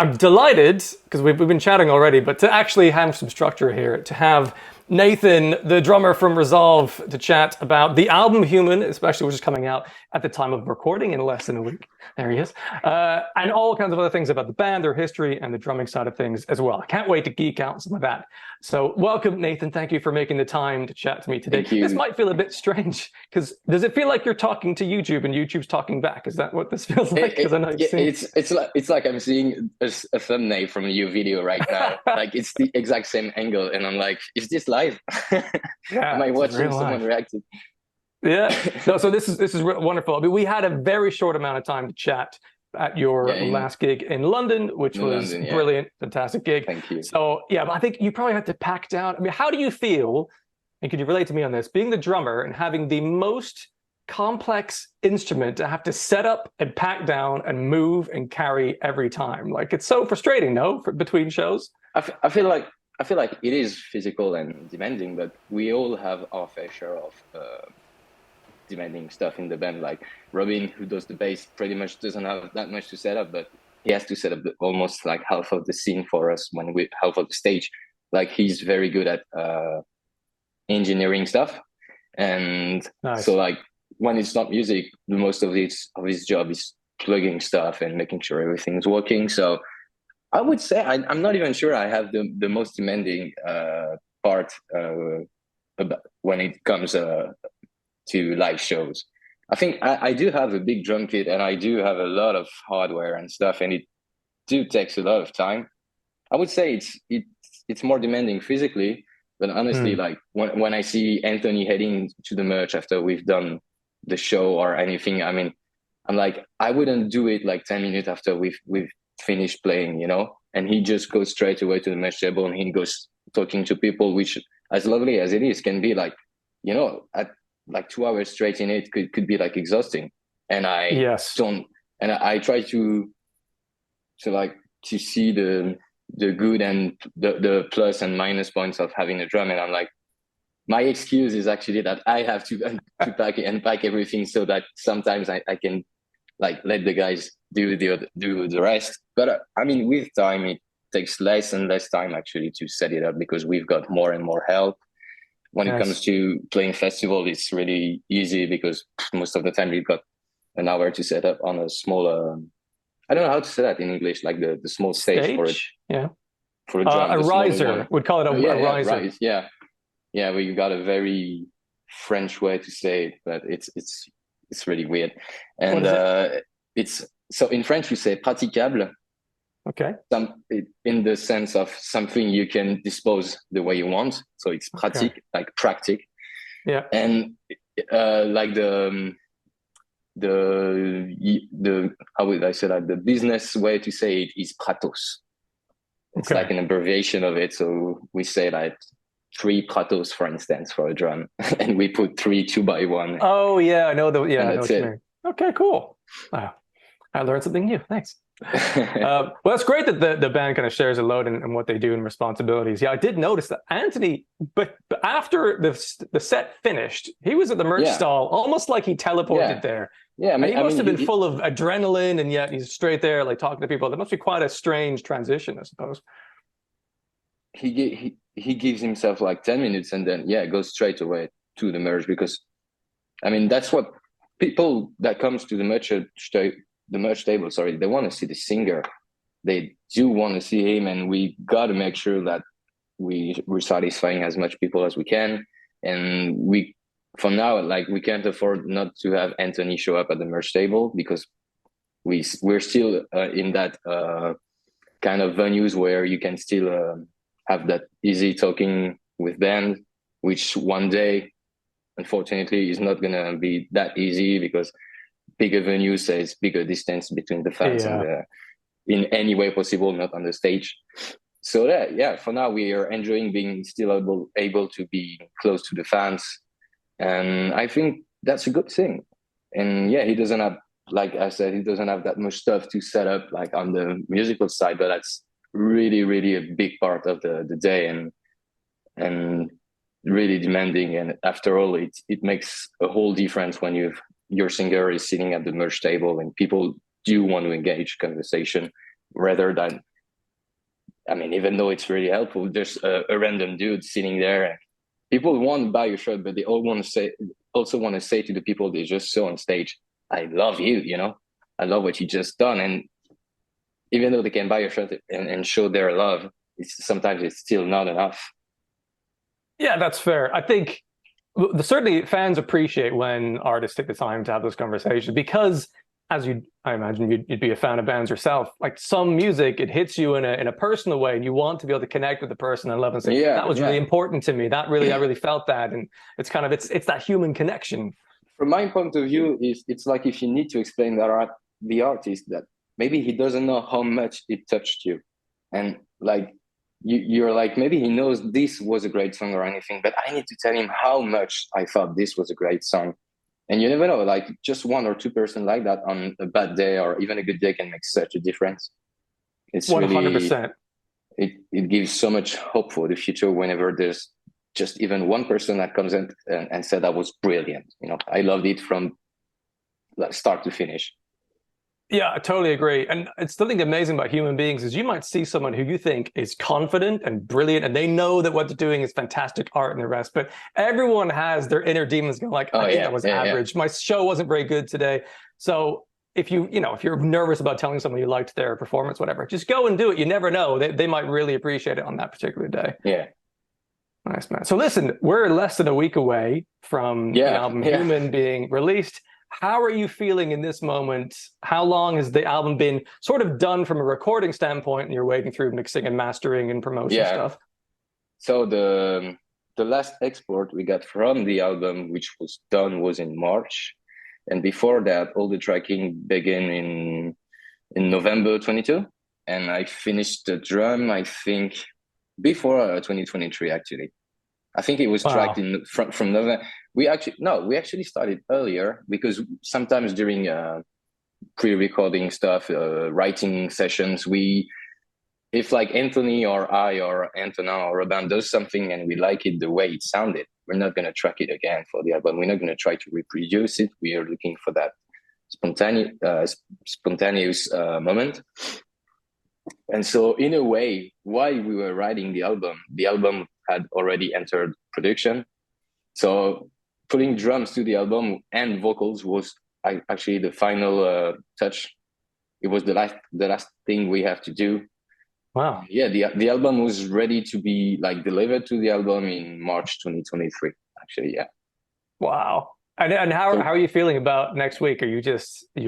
I'm delighted because we've been chatting already, but to actually have some structure here, to have Nathan, the drummer from Resolve, to chat about the album Human, especially which is coming out at the time of recording in less than a week. There he is. And all kinds of other things about the band, their history, and the drumming side of things as well. I can't wait to geek out on some of that. So welcome, Nathan. Thank you for making the time to chat to me today. Thank you. This might feel a bit strange because does it feel like you're talking to YouTube and YouTube's talking back? Is that what this feels like? Because I know you've seen... It's like I'm seeing a thumbnail from your video right now. Like it's the exact same angle, and I'm like, is this live? Yeah, Am I watching someone live. reacting? Yeah. No, so this is wonderful. I mean, we had a very short amount of time to chat at your last gig in London, which was brilliant, fantastic gig. Thank you. So yeah, but I think you probably had to pack down. I mean, how do you feel? And could you relate to me on this? Being the drummer and having the most complex instrument to have to set up and pack down and move and carry every time. Like it's so frustrating, no? Between shows. I feel like it is physical and demanding, but we all have our fair share of demanding stuff in the band. Like Robin, who does the bass, pretty much doesn't have that much to set up, but he has to set up almost like half of the scene for us half of the stage. Like he's very good at engineering stuff, and so like when it's not music, the most of his job is plugging stuff and making sure everything's working. So I would say I'm not even sure I have the most demanding part about when it comes to live shows. I think I do have a big drum kit and I do have a lot of hardware and stuff, and it takes a lot of time. I would say it's more demanding physically, but honestly, like when I see Anthony heading to the merch after we've done the show or anything, I mean, I'm like, I wouldn't do it like 10 minutes after we've finished playing, you know? And he just goes straight away to the merch table and he goes talking to people, which, as lovely as it is, can be like, you know, at like 2 hours straight in it could be like exhausting. And I try to see the good and the plus and minus points of having a drum. And I'm like, my excuse is actually that I have to pack everything so that sometimes I can like let the guys do the rest. But I mean, with time, it takes less and less time actually to set it up because we've got more and more help. When it comes to playing festival, it's really easy because most of the time we've got an hour to set up on a small, I don't know how to say that in English, like the small stage for it. Yeah. For a drum, a riser. We'd call it a riser. Rise, yeah. Yeah, we got a very French way to say it, but it's really weird. And it's so in French we say praticable. Okay. In the sense of something you can dispose the way you want. So it's pratique, like practic. Yeah. And like the how would I say that? The business way to say it is pratos. It's like an abbreviation of it. So we say like 3 pratos, for instance, for a drum, and we put 3 2x1. Oh yeah, I know that's it. Okay, cool. Wow, I learned something new. Thanks. Well, it's great that the band kind of shares a load and what they do and responsibilities. Yeah, I did notice that Anthony, but after the set finished, he was at the merch stall, almost like he teleported there. Yeah, he must have been full of adrenaline, and yet he's straight there, like talking to people. That must be quite a strange transition, I suppose. He gives himself like 10 minutes and then goes straight away to the merch, because I mean that's what people that comes to the merch table, sorry, they want to see the singer. They do want to see him, and we got to make sure that we're satisfying as much people as we can. And for now, like, we can't afford not to have Anthony show up at the merch table, because we're still in that kind of venues where you can still have that easy talking with band, which one day, unfortunately, is not going to be that easy, because bigger venues says bigger distance between the fans and in any way possible, not on the stage. So for now we are enjoying being still able to be close to the fans, and I think that's a good thing. And he doesn't have, like I said, he doesn't have that much stuff to set up like on the musical side, but that's really, really a big part of the day, and really demanding. And after all, it makes a whole difference when your singer is sitting at the merch table and people do want to engage conversation, rather than I mean, even though it's really helpful, there's a random dude sitting there, and people want to buy your shirt, but they all want to say, also want to say to the people they just saw on stage, I love you, you know, I love what you just done. And even though they can buy your shirt and show their love, sometimes it's still not enough. Yeah, that's fair. I think certainly fans appreciate when artists take the time to have those conversations because, as I imagine you'd be a fan of bands yourself. Like some music, it hits you in a personal way, and you want to be able to connect with the person and love and say, Yeah, "That was yeah. really important to me. I really felt that." And it's kind of it's that human connection. From my point of view, it's like if you need to explain the artist that maybe he doesn't know how much it touched you, and like you're like maybe he knows this was a great song or anything, but I need to tell him how much I thought this was a great song. And you never know, like just 1 or 2% like that on a bad day or even a good day can make such a difference. It's really 100%. it gives so much hope for the future whenever there's just even one person that comes in and said that was brilliant. You know, I loved it from like start to finish. Yeah, I totally agree. And it's something amazing about human beings is you might see someone who you think is confident and brilliant and they know that what they're doing is fantastic art and the rest, but everyone has their inner demons going like, Oh I think yeah, that was yeah, yeah. average. My show wasn't very good today. So if if you're nervous about telling someone you liked their performance, whatever, just go and do it. You never know. They might really appreciate it on that particular day. Yeah. Nice, man. So listen, we're less than a week away from the Yeah, album yeah. Human being released. How are you feeling in this moment? How long has the album been sort of done from a recording standpoint and you're waiting through mixing and mastering and promotion Yeah. stuff? So the last export we got from the album, which was done, was in March, and before that, all the tracking began in November 22, and I finished the drum, I think, before 2023 actually. I think it was tracked Wow. in from November. We actually started earlier because sometimes during pre-recording stuff, writing sessions, if like Anthony or I or Antonin or a band does something and we like it the way it sounded, we're not going to track it again for the album. We're not going to try to reproduce it. We are looking for that spontaneous moment. And so in a way, while we were writing the album had already entered production. So putting drums to the album and vocals was actually the final touch. It was the last thing we have to do. Wow. Yeah, the album was ready to be like delivered to the album in March 2023. Actually, yeah. Wow. And how are you feeling about next week? Are you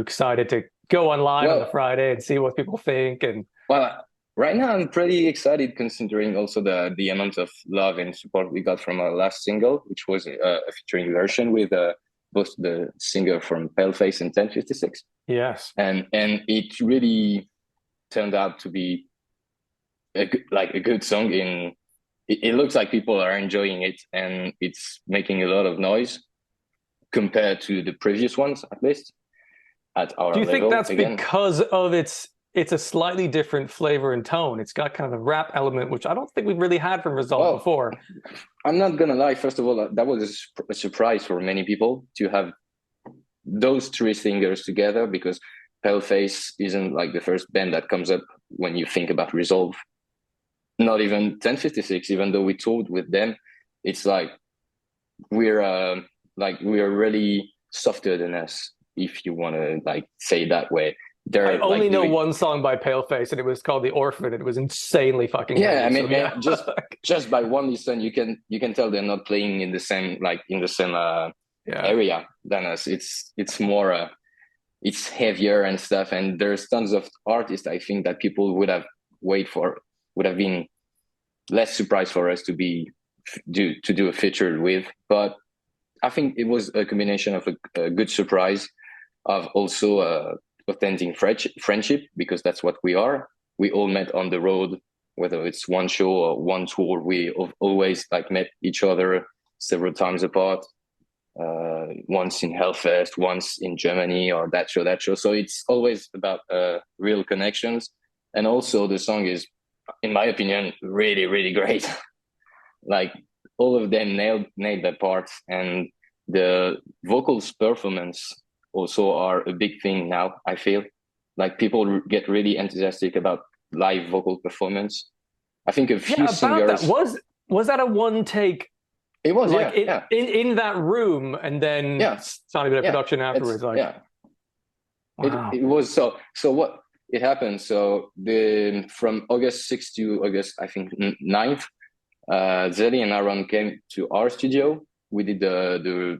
excited to go online on the Friday and see what people think? And well, right now I'm pretty excited considering also the amount of love and support we got from our last single, which was a featuring version with both the singer from Paleface and 1056. yes. And it really turned out to be a good song. It looks like people are enjoying it and it's making a lot of noise compared to the previous ones, at least at our Do you think level. that's Again, because of it's a slightly different flavor and tone? It's got kind of a rap element, which I don't think we've really had from Resolve before. I'm not gonna lie. First of all, that was a surprise for many people to have those three singers together because Paleface isn't like the first band that comes up when you think about Resolve. Not even 1056, even though we toured with them, it's like we're really softer than us, if you want to like say that way. I They're only like know doing one song by Paleface, and it was called "The Orphan." It was insanely fucking yeah. heavy. I mean, So yeah, just by one listen, you can tell they're not playing in the same yeah. area than us. It's more it's heavier and stuff, and there's tons of artists I think that people would have been less surprised for us to do a feature with. But I think it was a combination of a good surprise of also authentic friendship, because that's what we are. We all met on the road, whether it's one show or one tour. We have always like met each other several times apart. Once in Hellfest, once in Germany, or that show. So it's always about real connections. And also the song is, in my opinion, really, really great. Like all of them nailed their parts, and the vocals performance also are a big thing now. I feel like people get really enthusiastic about live vocal performance, I think a few Yeah, about that. singers. Was that a one take, It was, like yeah, yeah, in that room, and then yeah, tiny bit of yeah. production afterwards? It's Like, yeah. wow. It was so what it happened. So the from August 6th to August, I think 9th, Zelly and Aaron came to our studio. We did the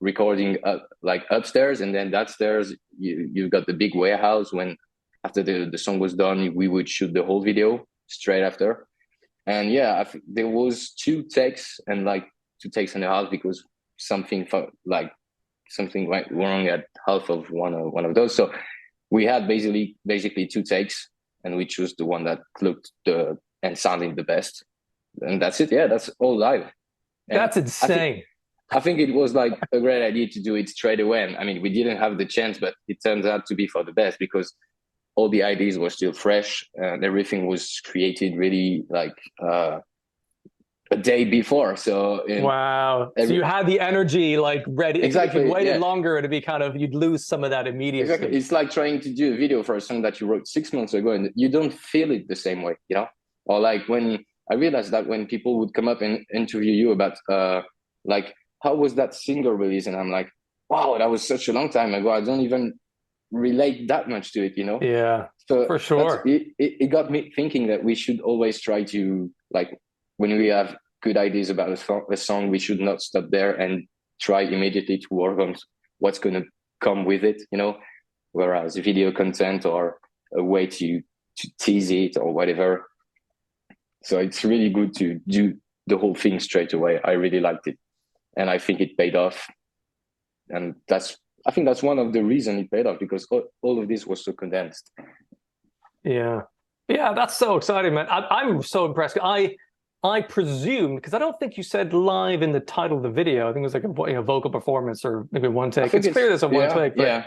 recording like upstairs, and then downstairs you got the big warehouse. When after the song was done, we would shoot the whole video straight after. And yeah, there was two takes and like 2 takes and a half because like something went wrong at half of one of those. So we had basically 2 takes, and we chose the one that looked the and sounded the best, and that's it. Yeah, that's all live. And That's I think insane. I think it was like a great idea to do it straight away. And I mean, we didn't have the chance, but it turns out to be for the best because all the ideas were still fresh and everything was created really like a day before. So Wow. So you had the energy like ready. If you'd exactly, waited yeah, longer, it'd be kind of, you'd lose some of that exactly. immediacy. It's like trying to do a video for a song that you wrote 6 months ago and you don't feel it the same way, you know? Or like when I realized that when people would come up and interview you about like how was that single release, and I'm like, wow, that was such a long time ago. I don't even relate that much to it, you know? Yeah, So for sure. it got me thinking that we should always try to like when we have good ideas about a song, we should not stop there and try immediately to work on what's going to come with it, you know. Whereas video content or a way to tease it or whatever. So it's really good to do the whole thing straight away. I really liked it, and I think it paid off. And I think that's one of the reasons it paid off because all of this was so condensed. Yeah. Yeah, that's so exciting, man. I'm so impressed. I presume, because I don't think you said live in the title of the video. I think it was like a vocal performance or maybe one I take. think It's clear there's a one yeah, take, but yeah.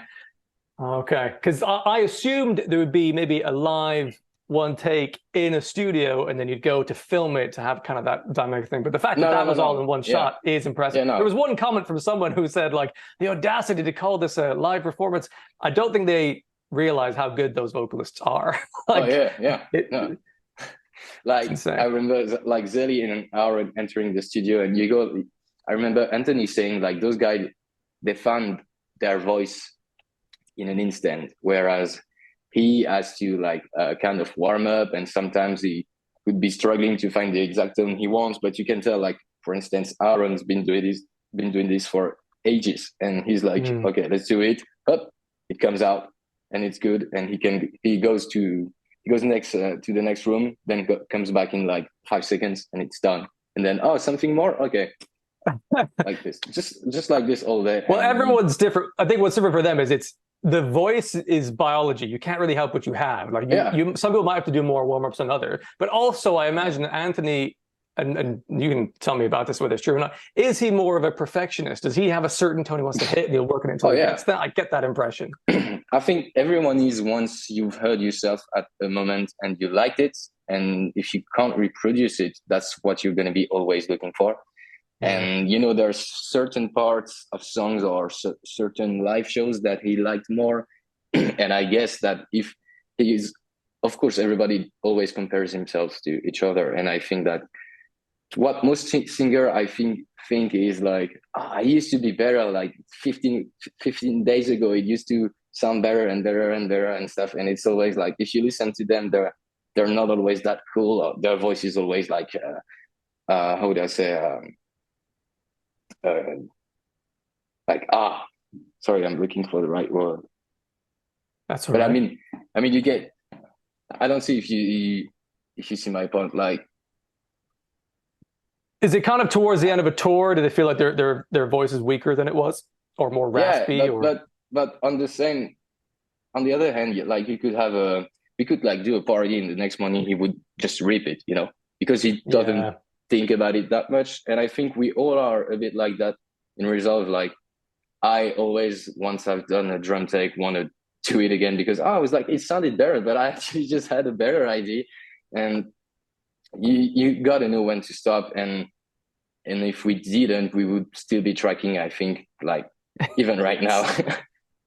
okay. Because I assumed there would be maybe a live one take in a studio, and then you'd go to film it to have kind of that dynamic thing. But the fact that No, no, that no, was all in no. one Yeah, shot is impressive. yeah, There no. was one comment from someone who said, like, the audacity to call this a live performance. I don't think they realize how good those vocalists are. Oh Like, yeah, yeah. No. it's Like I insane. remember like Zelly and Aaron entering the studio, and you go. I remember Anthony saying like those guys, they found their voice in an instant, whereas he has to like kind of warm up, and sometimes he could be struggling to find the exact tone he wants. But you can tell, like for instance, Aaron's been doing this for ages, and he's like, Mm. okay, let's do it. Up, it comes out, and it's good, and he goes next to the next room, then comes back in like 5 seconds, and it's done. And then something more, okay, like this, just like this all day. Well, And everyone's different. I think what's different for them is it's the voice is biology. You can't really help what you have. Like yeah, some people might have to do more warm ups than other. But also, I imagine that Anthony, and you can tell me about this whether it's true or not. Is he more of a perfectionist? Does he have a certain tone he wants to hit, and he'll work it until oh he yeah. gets that? I get that impression. I think everyone is once you've heard yourself at a moment and you liked it, and if you can't reproduce it, that's what you're going to be always looking for. Yeah. And you know, there's certain parts of songs or certain live shows that he liked more. And I guess that if he is, of course, everybody always compares himself to each other. And I think that what most singer I think is like, I used to be better like 15 days ago. It used to sound better and better and better and stuff. And it's always like, if you listen to them, they're not always that cool. Or their voice is always like, how would I say, uh, like sorry, I'm looking for the right word. That's all But right. I mean, you get. I don't see if you see my point. Like, Is it kind of towards the end of a tour? Do they feel like their voice is weaker than it was, or more yeah, raspy, or? but on the other hand, like we could like do a party, and the next morning he would just rip it, you know, because he doesn't Yeah. think about it that much. And I think we all are a bit like that in Resolve. Like, I always, once I've done a drum take, want to do it again because I was like, it sounded better, but I actually just had a better idea. And you gotta know when to stop. And if we didn't, we would still be tracking, I think, like even right now.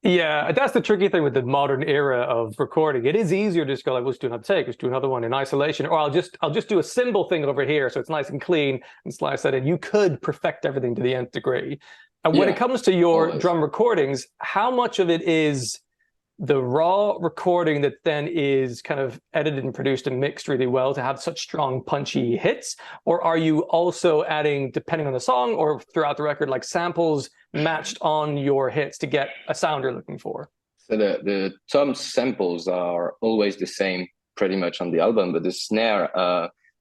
Yeah, that's the tricky thing with the modern era of recording. It is easier to just go like, let's do another take, let's do another one in isolation, or I'll just do a cymbal thing over here so it's nice and clean and slice that in. You could perfect everything to the nth degree. And when it Yeah, comes to your always. drum recordings, how much of it is the raw recording that then is kind of edited and produced and mixed really well to have such strong punchy hits? Or are you also adding, depending on the song or throughout the record, like samples matched on your hits to get a sound you're looking for? So the tom samples are always the same pretty much on the album, but the snare,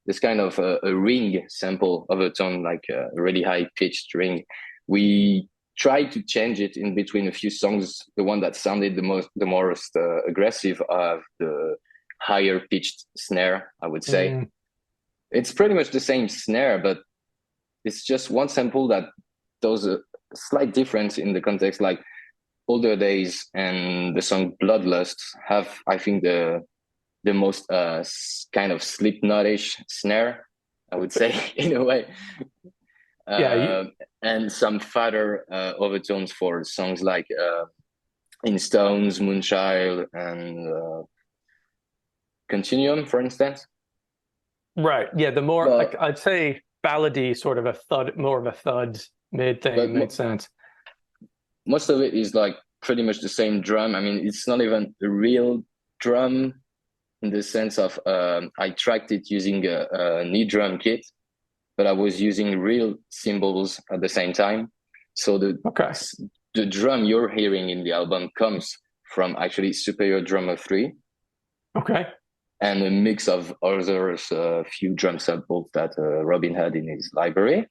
this kind of a ring sample of a tone, like a really high pitched ring. We tried to change it in between a few songs. The one that sounded the most aggressive of the higher pitched snare, I would say. Mm, It's pretty much the same snare, but it's just one sample that does a slight difference in the context. Like Older Days and the song Bloodlust have, I think, the most kind of Slipknotish snare, I would say, in a way. yeah, Uh, and some fatter overtones for songs like In Stones, Moonchild, and Continuum, for instance. right. Yeah, the more like But I'd say ballady, sort of a thud, more of a thud mid but thing made sense. most of it is like pretty much the same drum. I mean, it's not even a real drum in the sense of I tracked it using a knee drum kit, but I was using real cymbals at the same time. So Okay. the drum you're hearing in the album comes from actually Superior Drummer 3 Okay. and a mix of others, a few drum samples that Robin had in his library.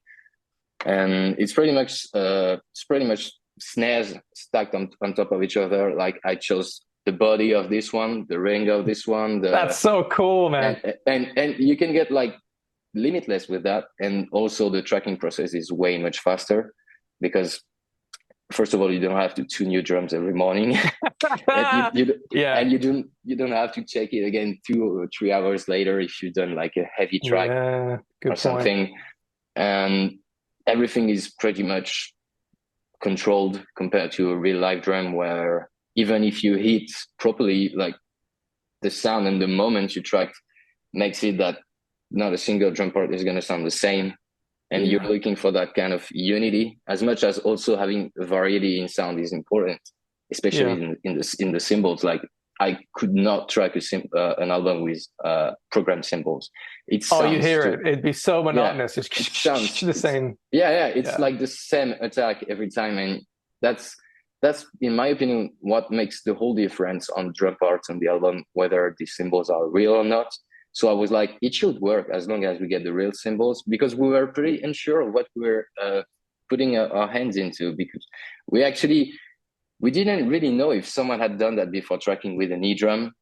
And it's pretty much snares stacked on top of each other. Like I chose the body of this one, the ring of this one, That's so cool, man. and you can get like limitless with that. And also the tracking process is way much faster because first of all you don't have to tune your drums every morning. Yeah. And you don't have to check it again 2 or 3 hours later if you've done like a heavy track Yeah. or Good point. something. And everything is pretty much controlled compared to a real live drum where even if you hit properly, like the sound and the moment you track makes it that not a single drum part is going to sound the same. And you're looking for that kind of unity as much as also having variety in sound is important, especially Yeah. in the cymbals. Like I could not track an album with programmed cymbals. It Oh, you'd sounds hear too, it. It'd be so yeah, monotonous. it Just sounds, the same. yeah, it's Yeah. like the same attack every time. And that's in my opinion what makes the whole difference on drum parts on the album, whether the cymbals are real or not. So I was like, it should work as long as we get the real cymbals, because we were pretty unsure of what we were putting our hands into, because we didn't really know if someone had done that before, tracking with a knee drum.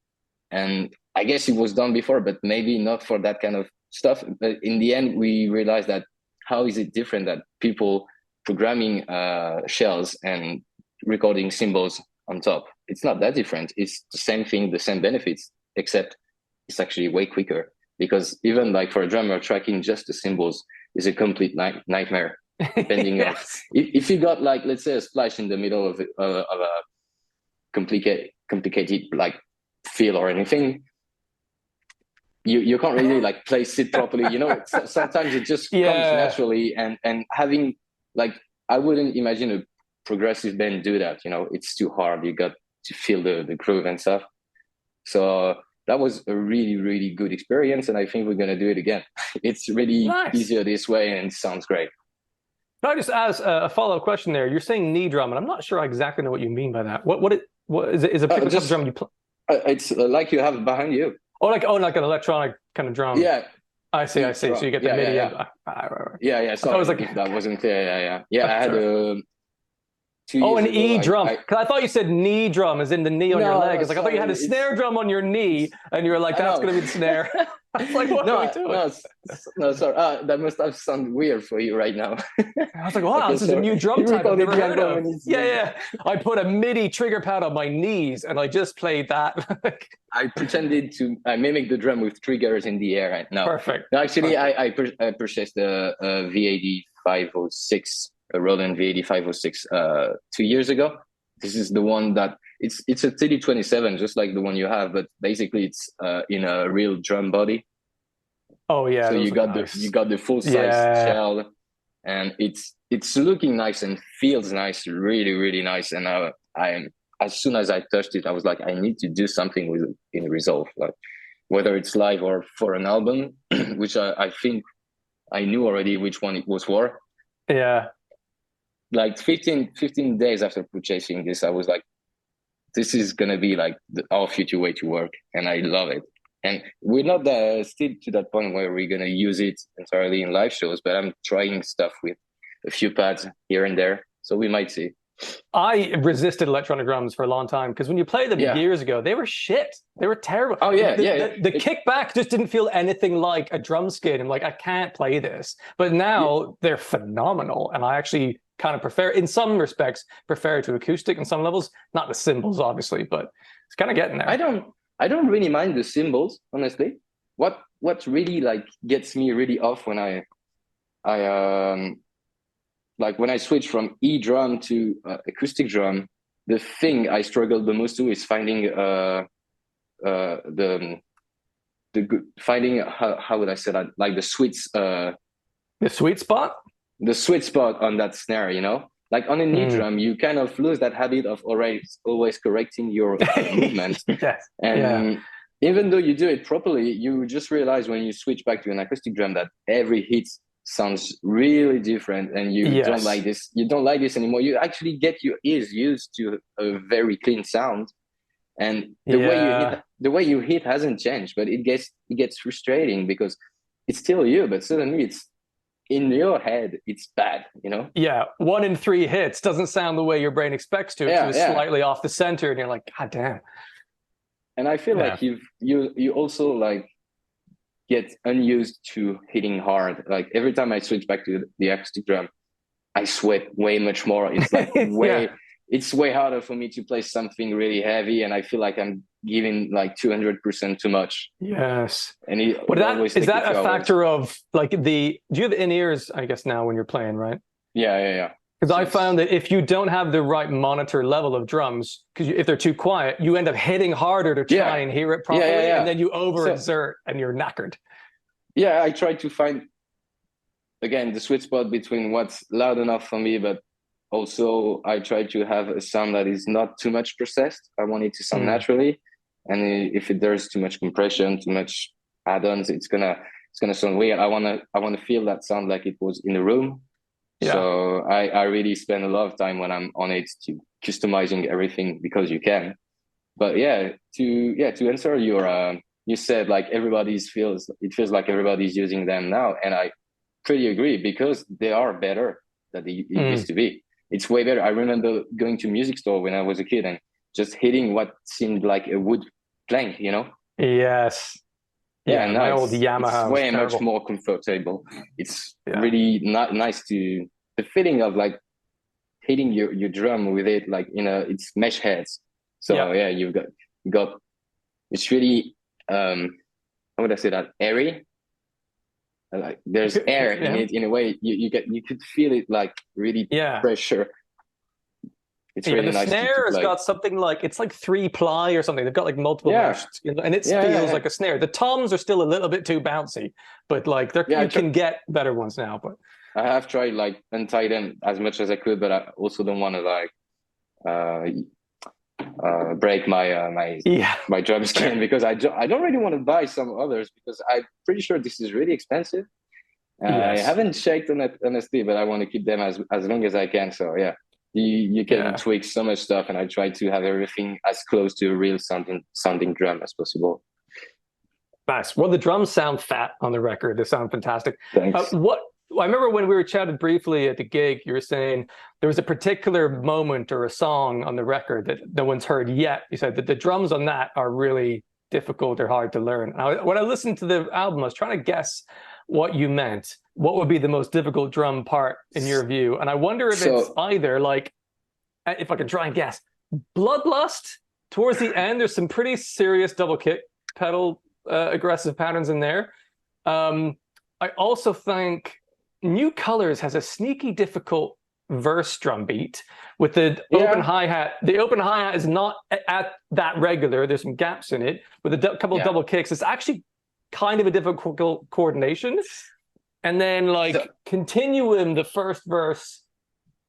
And I guess it was done before, but maybe not for that kind of stuff. But in the end, we realized that how is it different that people programming shells and recording cymbals on top? It's not that different. It's the same thing, the same benefits, except it's actually way quicker. Because even like for a drummer, tracking just the cymbals is a complete nightmare. Depending of Yes. if you got like, let's say, a splash in the middle of a complicated like fill or anything, you can't really like place it properly. Sometimes it just comes Yeah. naturally, and having like, I wouldn't imagine a progressive band do that. It's too hard. You got to feel the groove and stuff. So that was a really, really good experience, and I think we're gonna do it again. It's really Nice. easier this way and sounds great. Can I just ask a follow-up question there? You're saying knee drum, and I'm not sure I exactly know what you mean by that. What is it? Is a particular type of Just drum you play? it's like you have behind you. Oh, like an electronic kind of drum. Yeah, I see, I see. So you get the yeah, yeah, MIDI. yeah, Right. yeah. I thought it was Sorry like if that wasn't clear. Yeah. I had sorry. 2 Oh, years an ago. E drum. I Because I thought you said knee drum, as in the knee on your No, leg. no, It's like I thought you had sorry. a snare drum on your knee, and you were like, I "That's know. going to be the snare." I was like, "What are we No, doing?" no, no. Sorry. That must have sounded weird for you right now. I was like, "Wow, Okay, this is a so new drum he type I've recorded never the heard album of." and it's Yeah, like, yeah. I put a MIDI trigger pad on my knees, and I just played that. I pretended to I mimic the drum with triggers in the air right now. Perfect. No, actually, Perfect. I purchased a V80 506, a Roland V80 506 2 years ago. this is the one that it's a TD-27, just like the one you have, but basically it's in a real drum body. Oh yeah, So those you look got nice. the full size Yeah. shell, and it's looking nice and feels nice, really really nice. And I as soon as I touched it, I was like, I need to do something with it in Resolve, like whether it's live or for an album, which I think I knew already which one it was for. Yeah. Like 15 days after purchasing this, I was like, this is gonna be like our future way to work, and I love it. And we're not still to that point where we're gonna use it entirely in live shows, but I'm trying stuff with a few pads here and there, so we might see. I resisted electronic drums for a long time because when you played them Yeah. years ago, they were shit. They were terrible. Oh yeah, The kickback just didn't feel anything like a drum skid. I'm like, I can't play this. But now they're phenomenal, and I actually kind of prefer, in some respects, prefer to acoustic in some levels. Not the cymbals, obviously, but it's kind of getting there. I don't really mind the cymbals, honestly. What really like gets me really off when I like when I switch from E drum to acoustic drum, the thing I struggle the most to is finding the finding how would I say that, like the sweet spot. the sweet spot on that snare, you know. Like on a knee drum, you kind of lose that habit of always correcting your movement. Yes. And even though you do it properly, you just realize when you switch back to an acoustic drum that every hit sounds really different, and you don't like this. You don't like this anymore. You actually get your ears used to a very clean sound, and the way you hit hasn't changed, but it gets frustrating because it's still you, but suddenly it's in your head, it's bad, you know? Yeah, 1 in 3 hits doesn't sound the way your brain expects to. So it's slightly off the center, and you're like, God damn. And I feel like you also like get unused to hitting hard. Like every time I switch back to the acoustic drum, I sweat way much more. It's like it's way harder for me to play something really heavy, and I feel like I'm giving like 200% too much. Yes. And is that a factor of like do you have in-ears, I guess, now when you're playing, right? Yeah. Because I found that if you don't have the right monitor level of drums, because if they're too quiet, you end up hitting harder to try and hear it properly, and then you overexert and you're knackered. Yeah, I try to find, again, the sweet spot between what's loud enough for me, but also I try to have a sound that is not too much processed. I want it to sound naturally, and if there's too much compression, too much add-ons, it's gonna sound weird. I wanna feel that sound like it was in the room. Yeah. So I really spend a lot of time when I'm on it to customizing everything, because you can. But to answer your you said like it feels like everybody's using them now, and I pretty agree, because they are better than they used to be. It's way better. I remember going to a music store when I was a kid and just hitting what seemed like a wood plank, you know? Yes. Yeah, my old Yamaha. It's way much more comfortable. It's really not nice to the feeling of like hitting your drum with it, like it's mesh heads. So you've got it's really how would I say that, airy. Like there's air in it in a way. You could feel it like really pressure. It's really nice. The snare has got something like, it's like 3-ply or something. They've got like multiple meshes, and it feels like a snare. The toms are still a little bit too bouncy, but like you can get better ones now. But I have tried like untie them as much as I could, but I also don't want to like break my drum skin, because I don't really want to buy some others, because I'm pretty sure this is really expensive. I haven't checked on it honestly, but I want to keep them as long as I can. So you can tweak so much stuff, and I try to have everything as close to a real sounding drum as possible. Nice. Well, the drums sound fat on the record. They sound fantastic. Thanks. I remember when we were chatting briefly at the gig, you were saying there was a particular moment or a song on the record that no one's heard yet. You said that the drums on that are really difficult or hard to learn. When I listened to the album, I was trying to guess what you meant. What would be the most difficult drum part in your view? And I wonder if it's either like, if I can try and guess, Bloodlust. Towards the end, there's some pretty serious double kick pedal aggressive patterns in there. I also think New Colors has a sneaky difficult verse drum beat with the open Yeah, hi-hat. The open hi-hat is not at that regular. There's some gaps in it with a couple of yeah. double kicks. It's actually kind of a difficult coordination. And then So like Continuum, the first verse,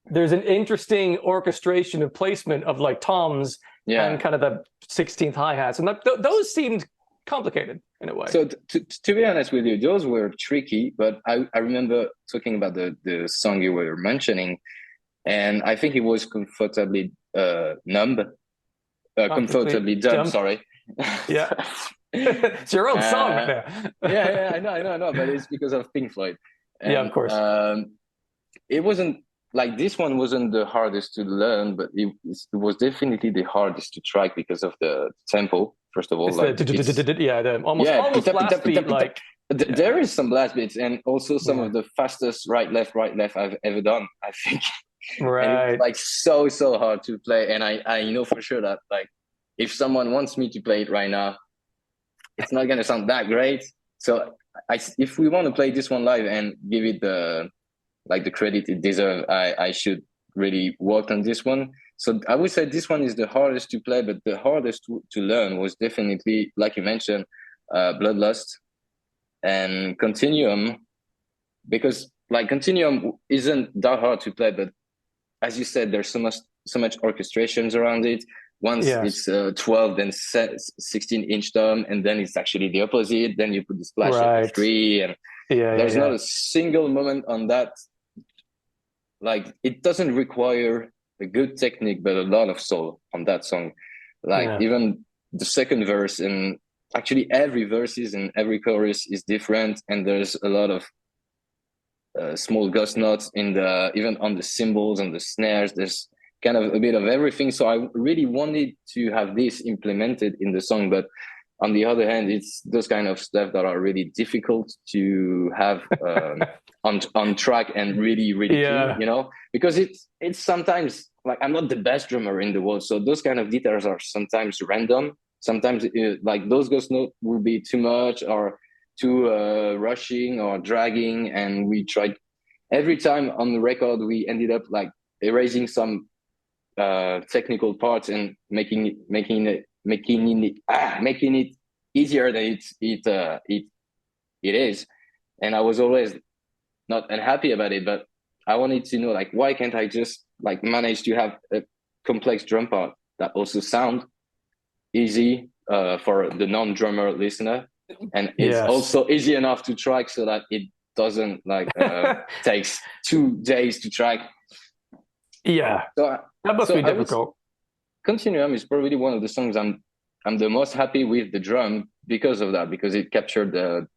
there's an interesting orchestration of placement of like toms and yeah. kind of the 16th hi-hats. And those seemed complicated in a way. So to be honest with you, those were tricky, but I remember talking about the song you were mentioning, and I think it was comfortably numb, Comfortably comfortably dumb. dumb. Sorry. Yeah. It's your own song right uh, there. yeah, I know, but it's because of Pink Floyd, Yeah, of and course. it wasn't like this one wasn't the hardest to learn, but it was definitely the hardest to track because of the tempo. First of all, It's the like it's yeah, the yeah, almost pita pita blast pita beat pita. like yeah. There is some blast beats and also some Yeah. of the fastest right left I've ever done, I think. And it was Right. like so hard to play. And I know for sure that like if someone wants me to play it right now, it's not gonna sound that great. So if we want to play this one live and give it the like the credit it deserves, I should really work on this one. So I would say this one is the hardest to play, but the hardest to learn was definitely, like you mentioned, Bloodlust and Continuum, because like Continuum isn't that hard to play, but as you said, there's so much orchestrations around it. Once Yes. it's 12, then 16-inch tom, and then it's actually the opposite. Then you put the splash Right. FF3, and Yeah, there's not yeah. a single moment on that. Like it doesn't require a good technique, but a lot of soul on that song. Like Yeah. even the second verse and actually every verses and every chorus is different, and there's a lot of small ghost notes in the even on the cymbals and the snares. There's kind of a bit of everything. So I really wanted to have this implemented in the song, but on the other hand, it's those kind of stuff that are really difficult to have on track and really clean, Yeah. you know, because it's sometimes like I'm not the best drummer in the world, so those kind of details are sometimes random. Sometimes like those ghost notes will be too much or too rushing or dragging, and we tried every time on the record we ended up like erasing some technical parts and making it easier than it is. And I was always not unhappy about it, but I wanted to know like why can't I just like manage to have a complex drum part that also sound easy for the non-drummer listener, and it's Yes. also easy enough to track so that it doesn't like takes 2 days to track. Yeah. So That must so be I would difficult. Continuum is probably one of the songs I'm the most happy with the drum because of that, because it captured the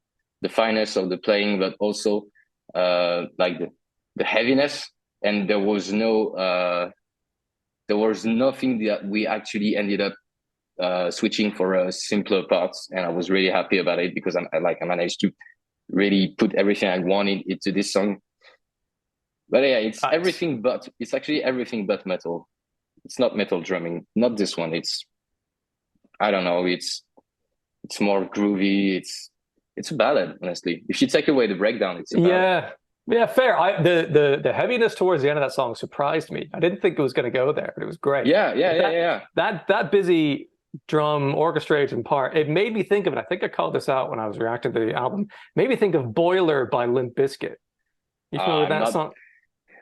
fineness of the playing, but also like the heaviness, and there was nothing that we actually ended up switching for simpler parts, and I was really happy about it because I managed to really put everything I wanted into this song. But yeah, Nice. it's actually everything but metal. It's not metal drumming, not this one. It's I don't know. It's more groovy. It's a ballad, honestly. If you take away the breakdown, it's a ballad. Yeah. Yeah, fair. The heaviness towards the end of that song surprised me. I didn't think it was going to go there, but it was great. Yeah, Like yeah, yeah. that busy drum orchestrated part, it made me think of it. I think I called this out when I was reacting to the album. Made me think of Boiler by Limp Bizkit. You familiar with I'm that not. song?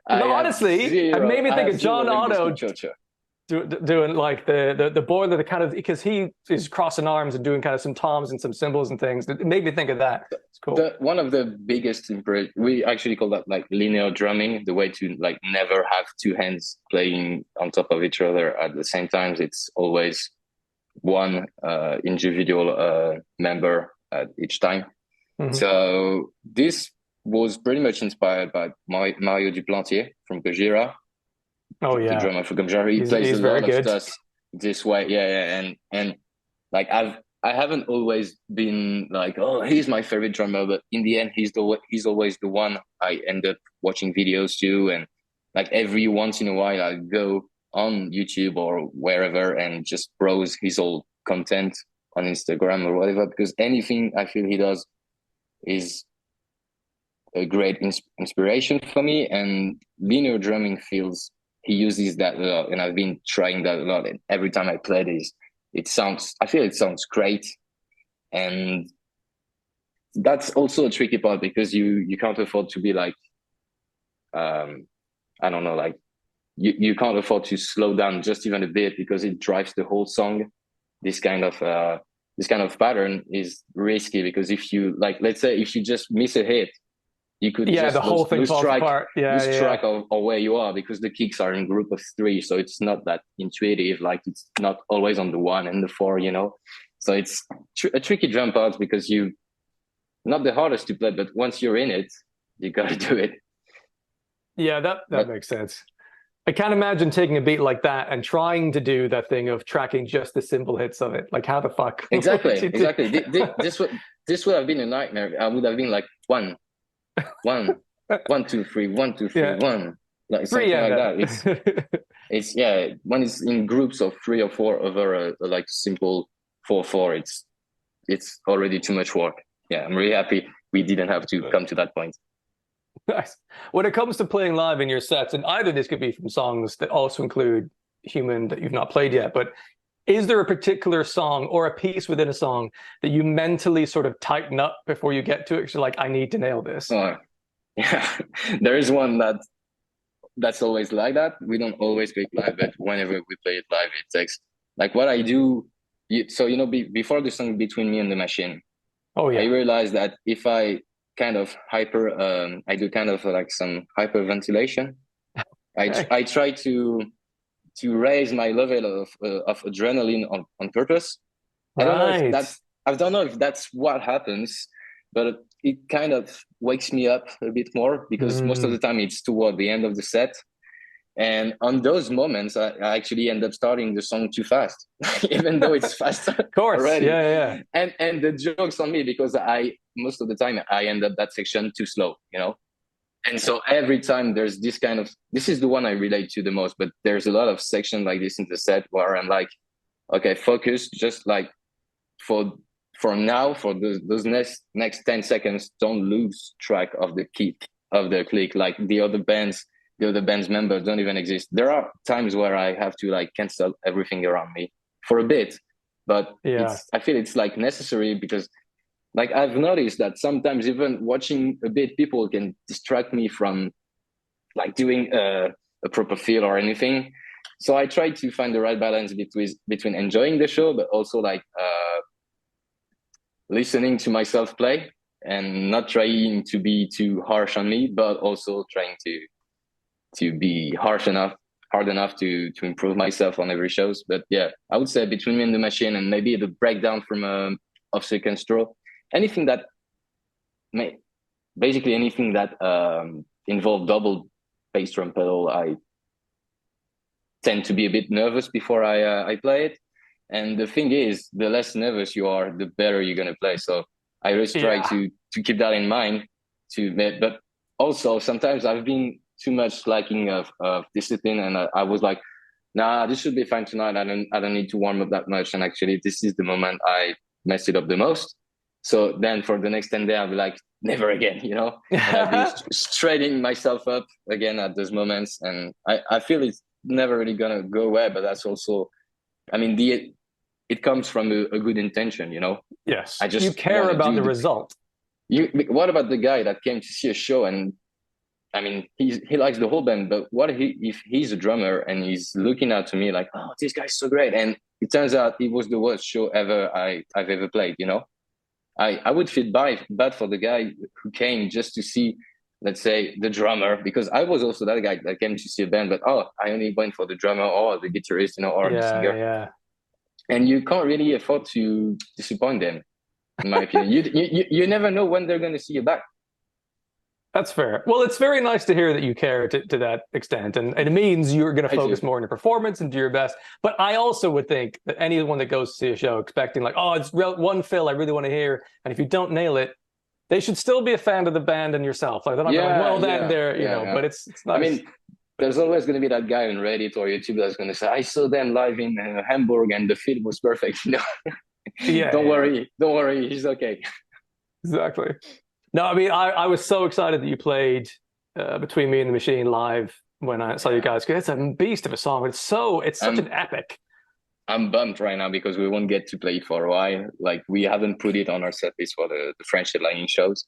No, honestly, it made me I think have of John zero Limp Bizkit Otto Chocha. doing like the Boiler, the kind of because he is crossing arms and doing kind of some toms and some cymbals and things. It made me think of that. It's cool. The one of the biggest we actually call that like linear drumming, the way to like never have two hands playing on top of each other at the same time. It's always one individual member at each time. Mhm. So this was pretty much inspired by Mario Duplantier from Gojira, Oh the yeah, drummer for Gojira. He plays a he's very lot of good. stuff this way, yeah, and like I haven't always been like, oh, he's my favorite drummer, but in the end, he's always the one I end up watching videos to, and like every once in a while, I go on YouTube or wherever and just browse his old content on Instagram or whatever, because anything I feel he does is a great inspiration for me. And linear drumming feels he uses that a lot, and I've been trying that a lot. And every time I play this, I feel it sounds great. And that's also a tricky part because you can't afford to be like, I don't know, like you can't afford to slow down just even a bit because it drives the whole song. This kind of pattern is risky because if you like, let's say if you just miss a hit, you could Yeah, just the whole thing falls apart. Yeah, lose track of where you are because the kicks are in group of three, so it's not that intuitive. Like it's not always on the 1 and the 4, you know. So it's a tricky drum part because you not the hardest to play, but once you're in it, you gotta do it. Yeah, that But makes sense. I can't imagine taking a beat like that and trying to do that thing of tracking just the simple hits of it. Like, how the fuck exactly, would you do? exactly. This would have been a nightmare. I would have been like one, 1, 2, 3, 1, 2, 3, Yeah, 1, like three something and like then. that. It's yeah. When it's in groups of 3 or 4 over a like simple 4/4, it's already too much work. Yeah, I'm really happy we didn't have to come to that point. Nice. When it comes to playing live in your sets, and either this could be from songs that also include Human that you've not played yet, but is there a particular song or a piece within a song that you mentally sort of tighten up before you get to it? 'Cause you're like, I need to nail this. Yeah, there is one that's always like that. We don't always play it live, but whenever we play it live, it takes like what I do. So before the song Between Me and the Machine, Oh I yeah. realized that if I kind of I do kind of like some hyperventilation. Okay. I try to raise my level of adrenaline on purpose. I don't know if Right. that's I don't know if that's what happens, but it kind of wakes me up a bit more because most of the Mm. time it's toward the end of the set. And on those moments, I actually end up starting the song too fast, even though it's fast Of course. already. Yeah, yeah. And the joke's on me because I most of the time I end up that section too slow, you know. And so every time there's this is the one I relate to the most, but there's a lot of sections like this in the set where I'm like, okay, focus, just like for now, for those next 10 seconds, don't lose track of the kick of the click. Like the other band's members don't even exist. There are times where I have to like cancel everything around me for a bit, but Yeah. I feel it's like necessary because like I've noticed that sometimes even watching a bit, people can distract me from like doing a proper feel or anything. So I try to find the right balance between enjoying the show, but also like listening to myself play and not trying to be too harsh on me, but also trying to be hard enough to improve myself on every shows. But yeah, I would say Between Me and the Machine and maybe the breakdown from of Second Stroll, anything that may basically anything that involved double bass drum pedal, I tend to be a bit nervous before I play it. And the thing is, the less nervous you are, the better you're gonna play. So I just try Yeah. to keep that in mind. But also sometimes I've been too much lacking of discipline, and I was like, nah, this should be fine tonight. I don't need to warm up that much. And actually, this is the moment I messed it up the most. So then for the next 10 days, I'll be like, never again, you know? And I'll be straightening myself up again at those moments. And I feel it's never really gonna go away, but that's also, I mean, it comes from a good intention, you know? Yes. I You just care want to about do the result. what about the guy that came to see a show and I mean, he likes the whole band, but if he's a drummer and he's looking out to me like, oh, this guy's so great, and it turns out it was the worst show I've ever played. You know, I would feel bad for the guy who came just to see, let's say, the drummer, because I was also that guy that came to see a band, but oh, I only went for the drummer or the guitarist, you know, or the Yeah, singer, yeah. and you can't really afford to disappoint them. In my opinion, you never know when they're going to see you back. That's fair. Well, it's very nice to hear that you care to that extent. And it means you're going to I focus do. more on your performance and do your best. But I also would think that anyone that goes to see a show expecting, like, oh, it's one fill I really want to hear. And if you don't nail it, they should still be a fan of the band and yourself. Like, they're not going like, Yeah, well, then yeah, they're, yeah, yeah. but it's I nice. mean, there's always going to be that guy on Reddit or YouTube that's going to say, I saw them live in Hamburg and the fit was perfect. You know, Yeah, yeah, don't worry, he's okay. exactly. No, I mean, I was so excited that you played Between Me and the Machine live when I saw you guys. 'Cause it's a beast of a song. It's such an I'm epic. I'm bummed right now because we won't get to play it for a while. Like we haven't put it on our set list for the French headlining shows.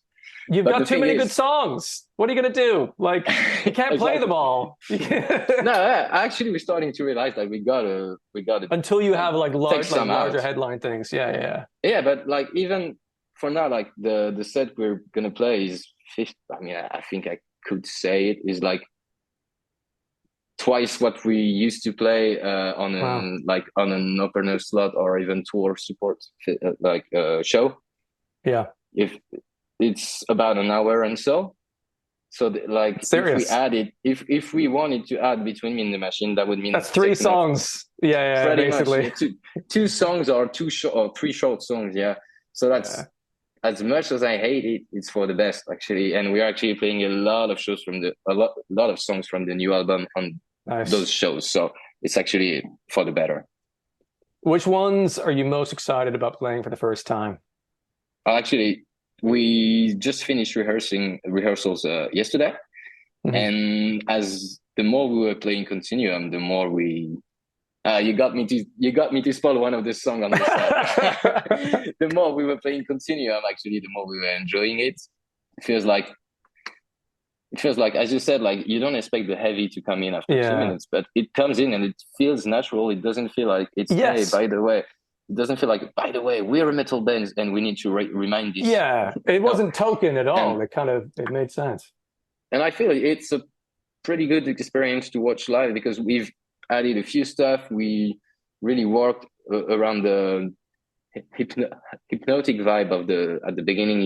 You've But got the too thing many good is, songs. What are you gonna do? Like, you can't play them exactly. all. You No, can't- actually, we're starting to realize that we gotta Until you like have like take large, like some larger out. headline things. Yeah, yeah. Yeah, but like even for now, like the set we're gonna play is 50. I mean, I think I could say it is like twice what we used to play Wow. on an opener slot or even tour support show. Yeah. If it's about an hour and so. So like if we Serious. added if we wanted to add Between Me and the Machine, that would mean That's three taking off songs. Yeah, yeah, pretty much, basically. yeah, two songs or two short or three short songs, yeah. So Yeah. that's as much as I hate it, it's for the best actually. And we're actually playing a lot of shows from a lot of songs from the new album on those Nice. shows. So it's actually for the better. Which ones are you most excited about playing for the first time? Actually, we just finished rehearsals yesterday, Mhm. and as the more we were playing Continuum, the more we you got me to spoil one of the song on the set. The more we were playing Continuum, actually, the more we were enjoying it. It feels like as you said, like you don't expect the heavy to come in after two Yeah. minutes, but it comes in and it feels natural. It doesn't feel like it's hey, Yes. by the way. It doesn't feel like by the way we're a metal band and we need to remind this. Yeah. It No, wasn't token at all. and It made sense. I feel it's a pretty good experience to watch live because we've added a few stuff. We really worked around the hypno- hypnotic vibe of the at the beginning.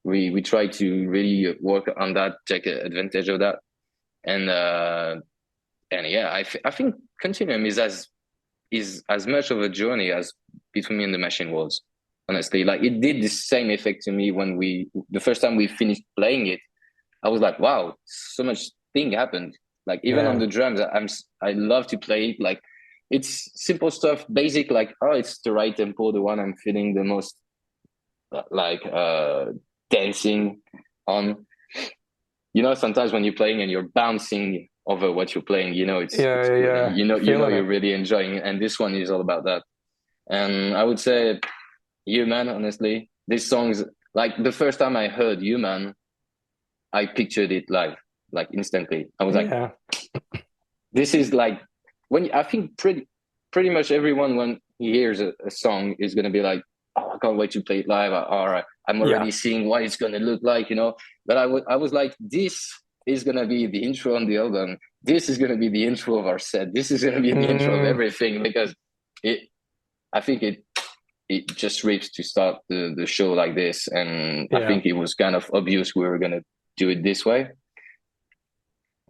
We try to really work on that, take advantage of that, and yeah, I think Continuum is as much of a journey as Between Me and the Machine was. Honestly, like it did the same effect to me when the first time we finished playing it. I was like, wow, so much thing happened. Like even on Yeah. the drums, I love to play it. Like it's simple stuff, basic. Like it's the right tempo, the one I'm feeling the most like dancing on. Sometimes when you're playing and you're bouncing over what you're playing, it's Yeah, yeah, really yeah. you're Feeling it. really enjoying. And this one is all about that. And I would say, Human. Honestly, this song's like the first time I heard Human, I pictured it live, like instantly. I was like, Yeah. this is like when I think pretty much everyone when he hears a song is gonna be like, oh, I can't wait to play it live, or I'm Yeah. already seeing what it's gonna look like. But I was like, this is gonna be the intro on the album. This is gonna be the intro of our set. This is gonna be the intro of Mm, everything because it. I think it just rips to start the show like this, and I yeah. think it was kind of obvious we were gonna do it this way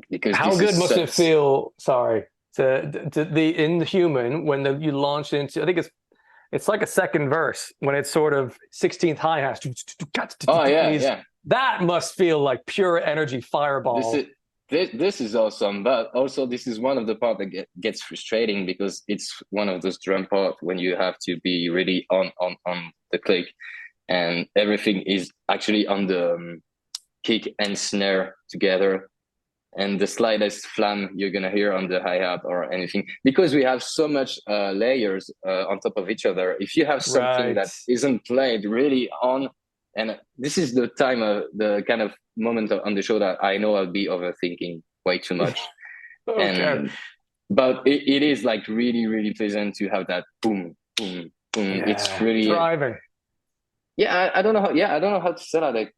because How this good is must it such. feel? Sorry, to the Inhuman when you launch into. I think it's like a second verse when it's sort of 16th high hats. Oh yeah, yeah. That must feel like pure energy This is fireball. this is awesome, but also this is one of the part that gets frustrating because it's one of those drum part when you have to be really on the click, and everything is actually on the kick and snare together, and the slightest flam you're gonna hear on the hi-hat or anything because we have so much layers on top of each other. If you have something Right. that isn't played really on, and this is the time the kind of moment on the show that I know I'll be overthinking way too much, Okay. and but it is like really really pleasant to have that boom boom boom. It's Yeah. really, Driving. yeah, I don't know how, I don't know how to say that. Like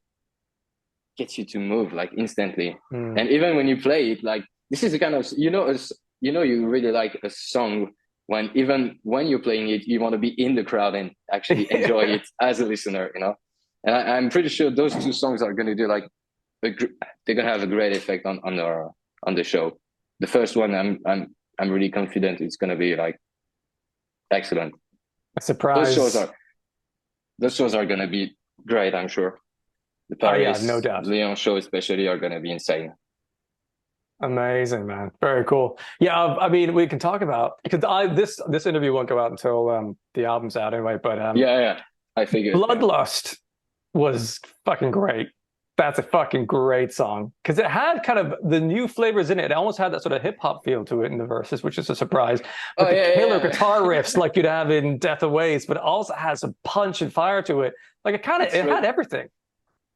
gets you to move like instantly. Mm. And even when you play it, like this is the kind of you really like a song when even when you're playing it, you want to be in the crowd and actually enjoy it as a listener. And I'm pretty sure those two songs are going to do like they're going to have a great effect on the show. The first one, I'm really confident it's going to be like excellent. A Those shows surprise. are those shows are going to be great. I'm sure the Oh yeah, no Paris doubt. Lyon show especially are going to be insane. Amazing, man. Very cool. Yeah, I mean, we can talk about because this interview won't go out until the album's out anyway. But Yeah, yeah. I figured. Yeah. Bloodlust was fucking great. That's a fucking great song because it had kind of the new flavors in it. It almost had that sort of hip hop feel to it in the verses, which is a surprise. Oh But the yeah, killer yeah, guitar yeah. riffs like you'd have in Death Awaits, but it also has some punch and fire to it. Like It's it really, had everything.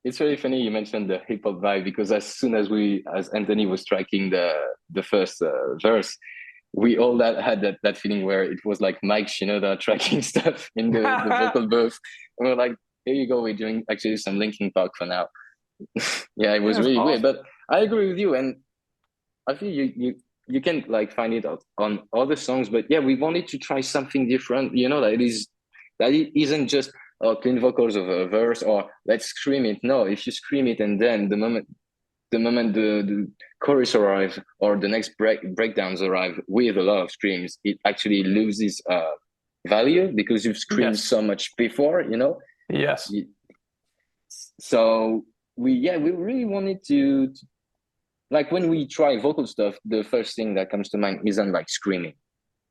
it's really funny you mentioned the hip hop vibe because as soon as as Anthony was striking the first verse, we all had that feeling where it was like Mike Shinoda tracking stuff in the vocal booth, and we're like, here you go, we're doing actually some Linkin Park for now. Yeah, it was That's really weird, awesome. but I agree with you, and I feel you can like find it out on other songs, but yeah, we wanted to try something different. You know, that it isn't just clean vocals of a verse or let's scream it. No, if you scream it and then the moment the chorus arrives or the next breakdowns arrive with a lot of screams, it actually loses value because you've screamed Yes. so much before. You know, Yes. so we really wanted to like when we try vocal stuff, the first thing that comes to mind isn't like screaming.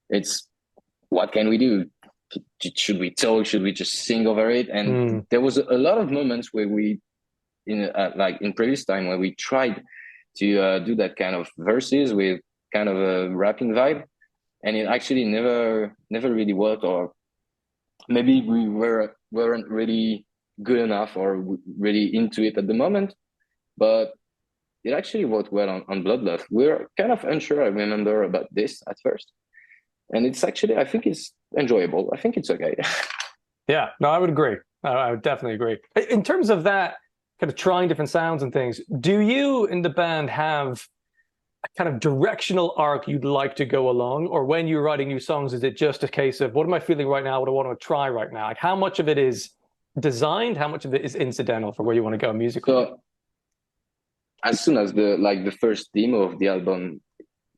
It's what can we do? Should we talk? Should we just sing over it? And Mm. there was a lot of moments where we, in like in previous time, where we tried to do that kind of verses with kind of a rapping vibe, and it actually never really worked, or maybe we weren't really good enough or really into it at the moment. But it actually worked well on Bloodlust. We're kind of unsure, I remember, about this at first. And it's actually, I think it's enjoyable. I think it's okay. Yeah. No, I would agree. I would definitely agree. In terms of that kind of trying different sounds and things, do you in the band have a kind of directional arc you'd like to go along? Or when you're writing new songs, is it just a case of what am I feeling right now? What do I want to try right now? Like how much of it is designed? How much of it is incidental for where you want to go musically? So as soon as the first demo of the album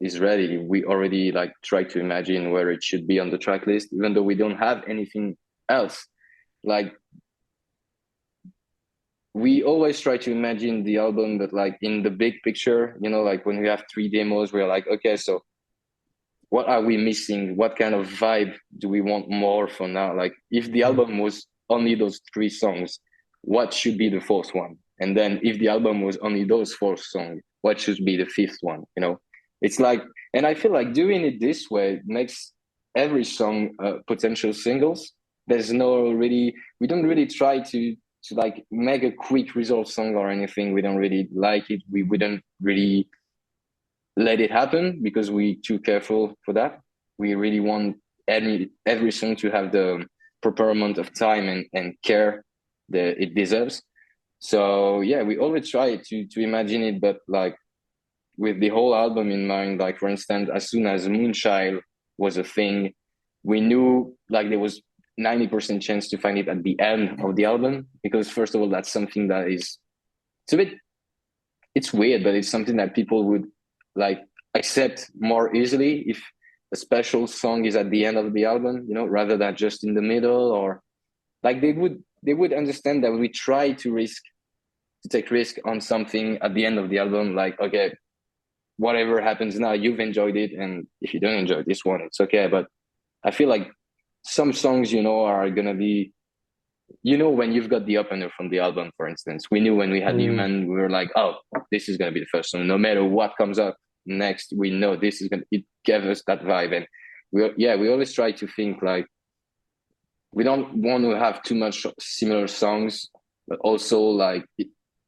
is ready, we already like try to imagine where it should be on the track list, even though we don't have anything else. Like we always try to imagine the album, but like in the big picture, you know, like when we have three demos, we're like, okay, so what are we missing? What kind of vibe do we want more for now? Like if the Mm. album was only those three songs, what should be the fourth one? And then if the album was only those four songs, what should be the fifth one? You know, it's like, and I feel like doing it this way makes every song potential singles. There's no really, we don't really try to like make a quick result song or anything. We don't really like it. We wouldn't really let it happen because we too careful for that. We really want every song to have the proper amount of time and care that it deserves. So yeah, we always try to imagine it, but like with the whole album in mind. Like for instance, as soon as Moonchild was a thing, we knew like there was 90% chance to find it at the end of the album because first of all, that's something that is it's a bit it's weird, but it's something that people would like accept more easily if a special song is at the end of the album, you know, rather than just in the middle or like they would understand that we try to take risk on something at the end of the album. Like, okay, whatever happens now, you've enjoyed it, and if you don't enjoy this one, it's okay. But I feel like some songs, you know, are gonna be you know when you've got the opener from the album, for instance, we knew when we had Mm. Human, we were like, oh, this is going to be the first song. No matter what comes up next, we know this is going to, it gave us that vibe. And we always try to think like, we don't want to have too much similar songs, but also like,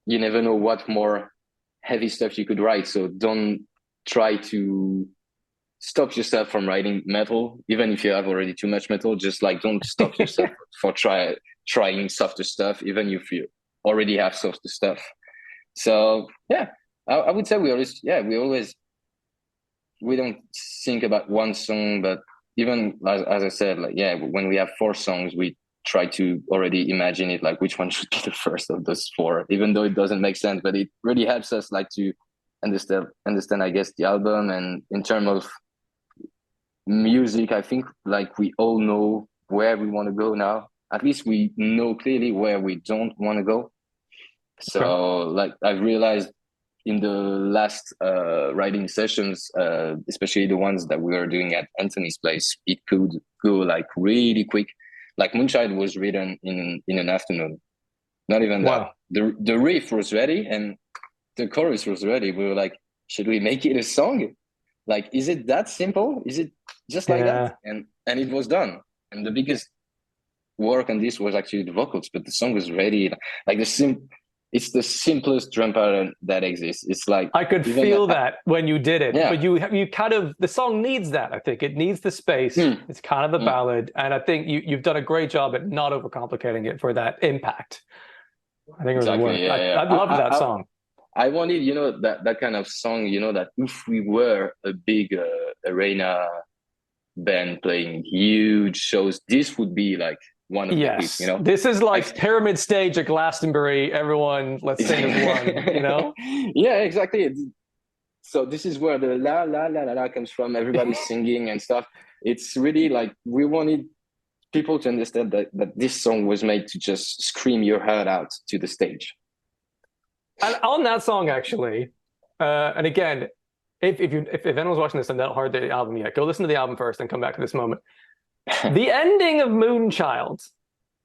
you never know what more heavy stuff you could write. So don't try to stop yourself from writing metal, even if you have already too much metal. Just like don't stop yourself for trying softer stuff, even if you already have softer stuff. So yeah, I would say we don't think about one song, but even as I said, like yeah, when we have four songs, we try to already imagine it like which one should be the first of those four, even though it doesn't make sense, but it really helps us like to understand I guess the album. And in terms of music, I think like we all know where we want to go now. At least we know clearly where we don't want to go. Okay. So like I've realized in the last writing sessions, especially the ones that we were doing at Anthony's place, it could go like really quick. Like Moonchild was written in an afternoon. Not even that. Wow. The riff was ready and the chorus was ready. We were like, should we make it a song? Like, is it that simple? Is it just like that? Yeah. And it was done. And the biggest work on this was actually the vocals, but the song was ready. Like it's the simplest drum pattern that exists. It's like I could even feel that when you did it, yeah. but you kind of the song needs that. I think it needs the space. Mm, It's kind of a mm, ballad, and I think you've done a great job at not overcomplicating it for that impact. I think it really exactly. worked. Yeah, yeah. I love that song. I wanted, that kind of song, that if we were a big arena band playing huge shows, this would be like one of the hits, Yes, this is like Like, pyramid stage at Glastonbury. Everyone, let's sing as one. You know? yeah, exactly. So this is where the la la la la la comes from. Everybody's singing and stuff. It's really like we wanted people to understand that this song was made to just scream your heart out to the stage. And on that song, actually, and again, if anyone's watching this and not heard the album yet, go listen to the album first and come back to this moment. The ending of Moonchild.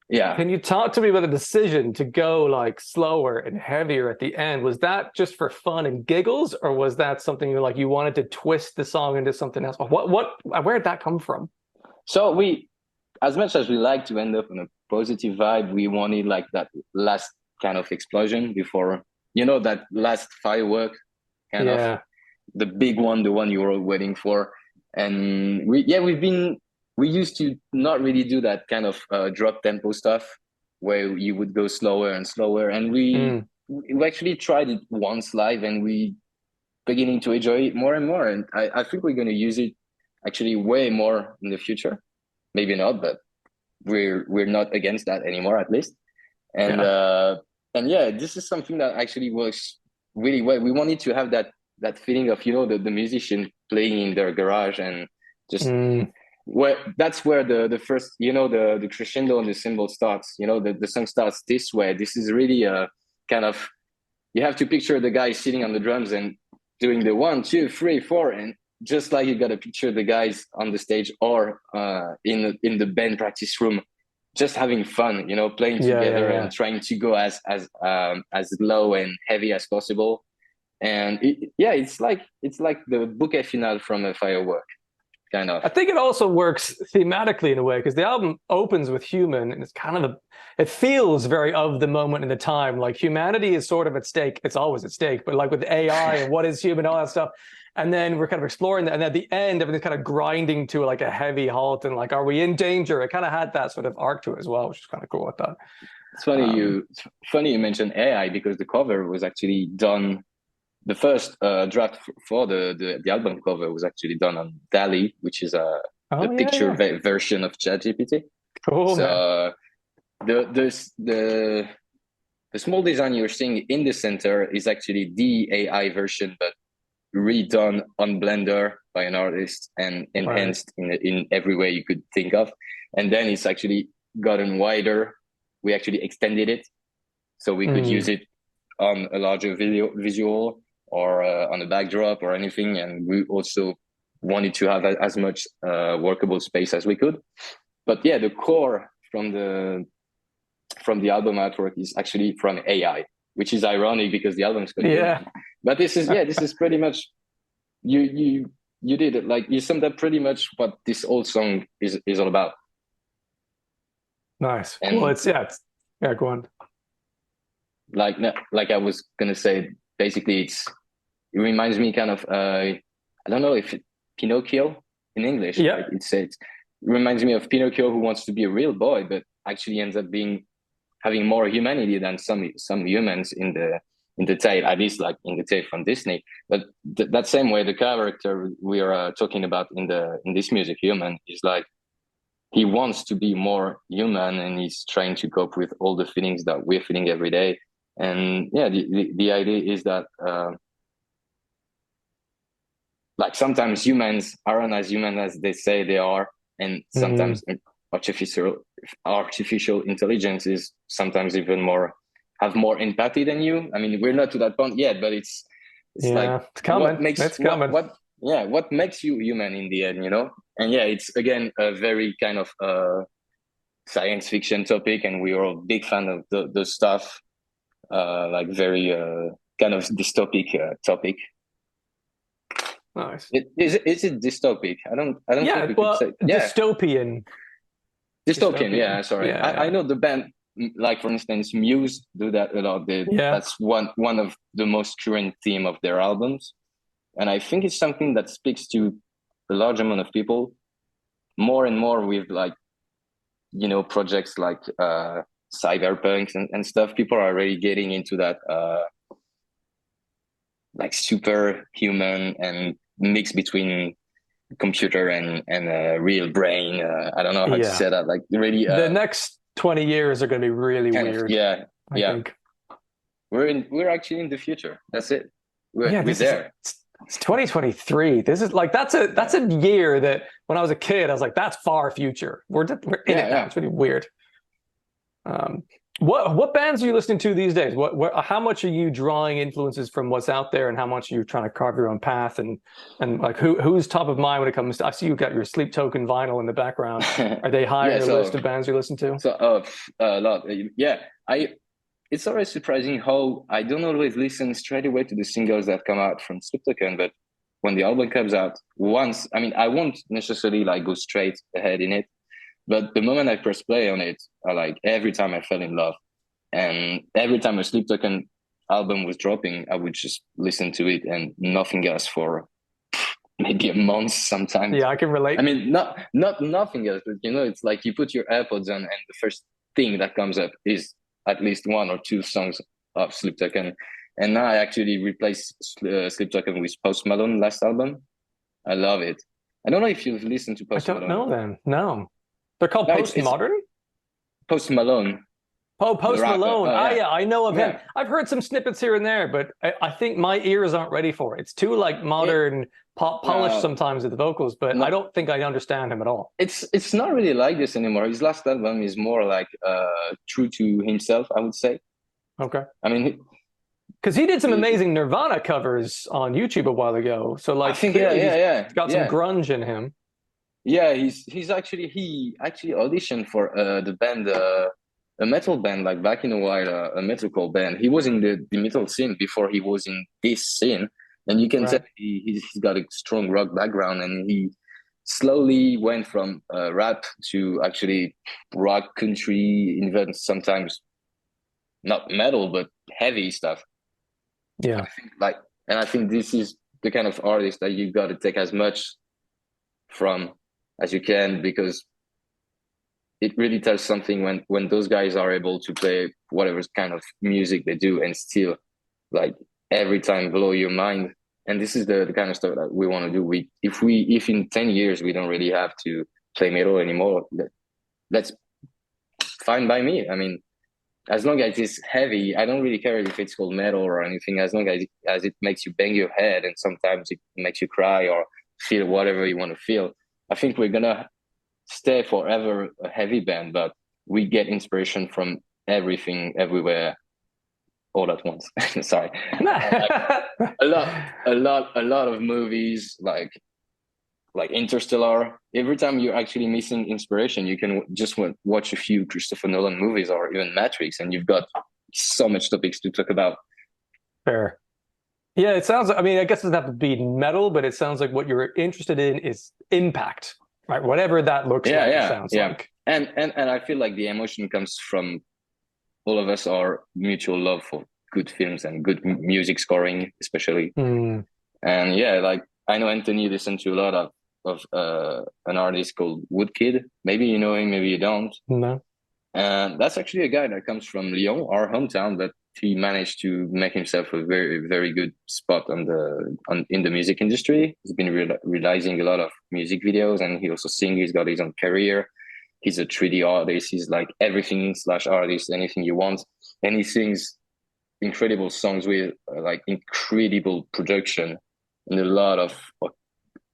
Yeah. Can you talk to me about the decision to go like slower and heavier at the end? Was that just for fun and giggles, or was that something you wanted to twist the song into something else? Where did that come from? So as much as we like to end up on a positive vibe, we wanted like that last kind of explosion before, that last firework kind of the big one, the one you were all waiting for. And we used to not really do that kind of drop tempo stuff where you would go slower and slower. And we actually tried it once live and we beginning to enjoy it more and more. And I think we're going to use it actually way more in the future. Maybe not, but we're not against that anymore, at least. And this is something that actually works really well. We wanted to have that feeling of the musician playing in their garage and just that's where the first the crescendo and the cymbal starts. The song starts this way. This is really a kind of, you have to picture the guy sitting on the drums and doing the 1, 2, 3, 4, and just like you got to picture the guys on the stage or in the band practice room, just having fun, playing together and trying to go as low and heavy as possible. And it's like the bouquet final from a firework, kind of. I think it also works thematically in a way because the album opens with human, and it's kind of it feels very of the moment in the time. Like humanity is sort of at stake. It's always at stake, but like with AI and what is human, all that stuff. And then we're kind of exploring that. And at the end, everything's kind of grinding to like a heavy halt. And like, are we in danger? It kind of had that sort of arc to it as well, which is kind of cool. I thought. It's funny you mentioned AI because the cover was actually done. The first draft for the album cover was actually done on DALL-E, which is the picture version of ChatGPT. Cool. So the small design you're seeing in the center is actually the AI version, but redone on Blender by an artist and enhanced in every way you could think of. And then it's actually gotten wider. We actually extended it so we could use it on a larger visual or on a backdrop or anything. And we also wanted to have as much workable space as we could. But yeah, the core from the album artwork is actually from AI, which is ironic because the album's good. Yeah. But this is pretty much you did it. Like you summed up pretty much what this old song is all about. Nice. And well, it's go on. Like I was gonna say, basically it reminds me kind of I don't know if Pinocchio in English. Yeah. It reminds me of Pinocchio who wants to be a real boy, but actually ends up having more humanity than some humans in the tale, at least like in the tale from Disney. But that same way, the character we are talking about in this music, human, is like he wants to be more human, and he's trying to cope with all the feelings that we're feeling every day. And yeah, the idea is that like sometimes humans aren't as human as they say they are, and sometimes artificial intelligence is sometimes even have more empathy than you. I mean, we're not to that point yet, but it's like it's coming. What makes you human in the end, And yeah, it's again a very kind of science fiction topic, and we are a big fan of the stuff, like very kind of dystopic topic. Nice. Is it dystopic? I don't think Yeah, we could well, say. Yeah, dystopian. dystopian. Yeah, sorry. Yeah, I know the band, like for instance, Muse do that a lot. yeah. That's one of the most current theme of their albums, and I think it's something that speaks to a large amount of people more and more with like projects like cyberpunk and stuff. People are already getting into that like superhuman and mix between computer and real brain. I don't know how to Yeah. say that. Like really, The next 20 years are going to be really kind of weird, I yeah. think. We're actually in the future. That's it. We're This there. It's 2023. This is like that's a year that when I was a kid, I was like, that's far future. We're in it now. It's really weird. What bands are you listening to these days? How much are you drawing influences from what's out there, and how much are you trying to carve your own path? And like who's top of mind when it comes to? I see you've got your Sleep Token vinyl in the background. Are they high on your list of bands you listen to? So a lot. Yeah, it's always surprising how I don't always listen straight away to the singles that come out from Sleep Token, but when the album comes out, I won't necessarily like go straight ahead in it, but the moment I press play on it, every time I fell in love. And every time a Sleep Token album was dropping, I would just listen to it and nothing else for maybe a month sometimes. Yeah, I can relate. I mean, not nothing else, but it's like you put your AirPods on and the first thing that comes up is at least one or two songs of Sleep Token. And now I actually replaced Sleep Token with Post Malone last album. I love it. I don't know if you've listened to Post Malone. I don't know then. No. They're called Postmodern? Post Malone. Oh, Post Malone. yeah, I know of him. I've heard some snippets here and there, but I think my ears aren't ready for it. It's too like modern, polished sometimes with the vocals, but I don't think I understand him at all. It's not really like this anymore. His last album is more like true to himself, I would say. Okay. I mean, because he did some amazing Nirvana covers on YouTube a while ago. So like, I think he's got some grunge in him. Yeah, he actually auditioned for the band, a metal band, like back in a while, a metalcore band. He was in the metal scene before he was in this scene, and you can tell he's got a strong rock background, and he slowly went from rap to actually rock, country, even sometimes not metal but heavy stuff. Yeah, I think this is the kind of artist that you got to take as much from as you can, because it really tells something when those guys are able to play whatever kind of music they do and still like every time blow your mind. And this is the kind of stuff that we want to do. If in 10 years we don't really have to play metal anymore, that's fine by me. I mean, as long as it's heavy, I don't really care if it's called metal or anything, as long as it makes you bang your head and sometimes it makes you cry or feel whatever you want to feel. I think we're gonna stay forever a heavy band, but we get inspiration from everything, everywhere, all at once. Sorry, a lot of movies like Interstellar. Every time you're actually missing inspiration, you can just watch a few Christopher Nolan movies or even Matrix, and you've got so much topics to talk about. Fair. Yeah, it sounds. I mean, I guess it doesn't have to be metal, but it sounds like what you're interested in is impact, right? Whatever that looks like. It sounds like. And I feel like the emotion comes from all of us, our mutual love for good films and good music scoring, especially. And like I know Anthony listened to a lot of an artist called Woodkid. Maybe you know him, maybe you don't. No. And that's actually a guy that comes from Lyon, our hometown, but he managed to make himself a very, very good spot in the music industry. He's been realizing a lot of music videos, and he also sings. He's got his own career. He's a 3D artist. He's like everything / artist, anything you want. And he sings incredible songs with like incredible production and a lot of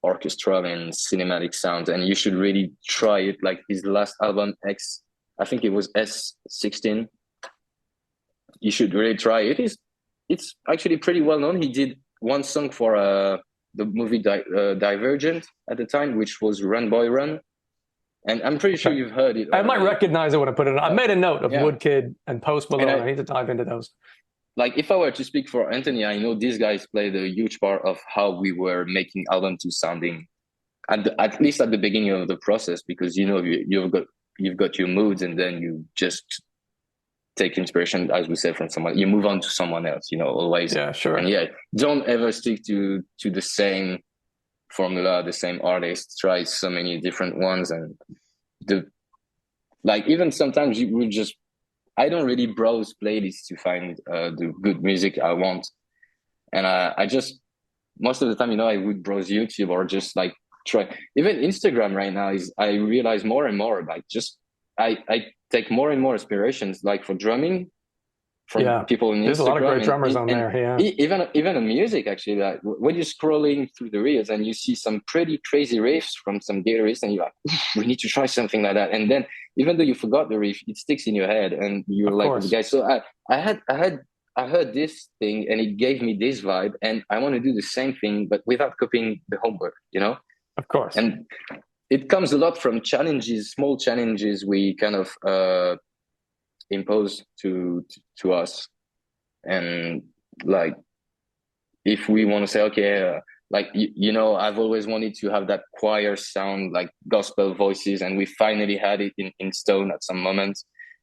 orchestral and cinematic sounds. And you should really try it. Like his last album, I think it was S16. You should really try it. It's actually pretty well known. He did one song for the movie Divergent at the time, which was Run Boy Run. And I'm pretty sure Okay. you've heard it I might already. recognize it when I put it on. I made a note of Yeah. Woodkid and Post And Malone. I need to dive into those. like if I were to speak for Anthony, I know these guys played a huge part of how we were making album two sounding at least at the beginning of the process, because you've got your moods, and then you just take inspiration, as we said, from someone. You move on to someone else, always. Yeah, sure. And yeah, don't ever stick to the same formula, the same artist. Try so many different ones, and the like even sometimes you would just. I don't really browse playlists to find the good music I want, and I just most of the time, I would browse YouTube or just like try. Even Instagram right now is I realize more and more like just I take more and more inspirations like for drumming from Yeah. people on There's a lot of Instagram great drummers on and there. Yeah. even on music actually. Like when you're scrolling through the reels and you see some pretty crazy riffs from some guitarists, and you're like, we need to try something like that. And then even though you forgot the riff, it sticks in your head, and you're Of like with the course. guy. So I heard this thing and it gave me this vibe, and I want to do the same thing but without copying the homework. Of course. And it comes a lot from challenges, small challenges we kind of impose to us. And like if we want to say, okay, like I've always wanted to have that choir sound, like gospel voices, and we finally had it in stone at some moment.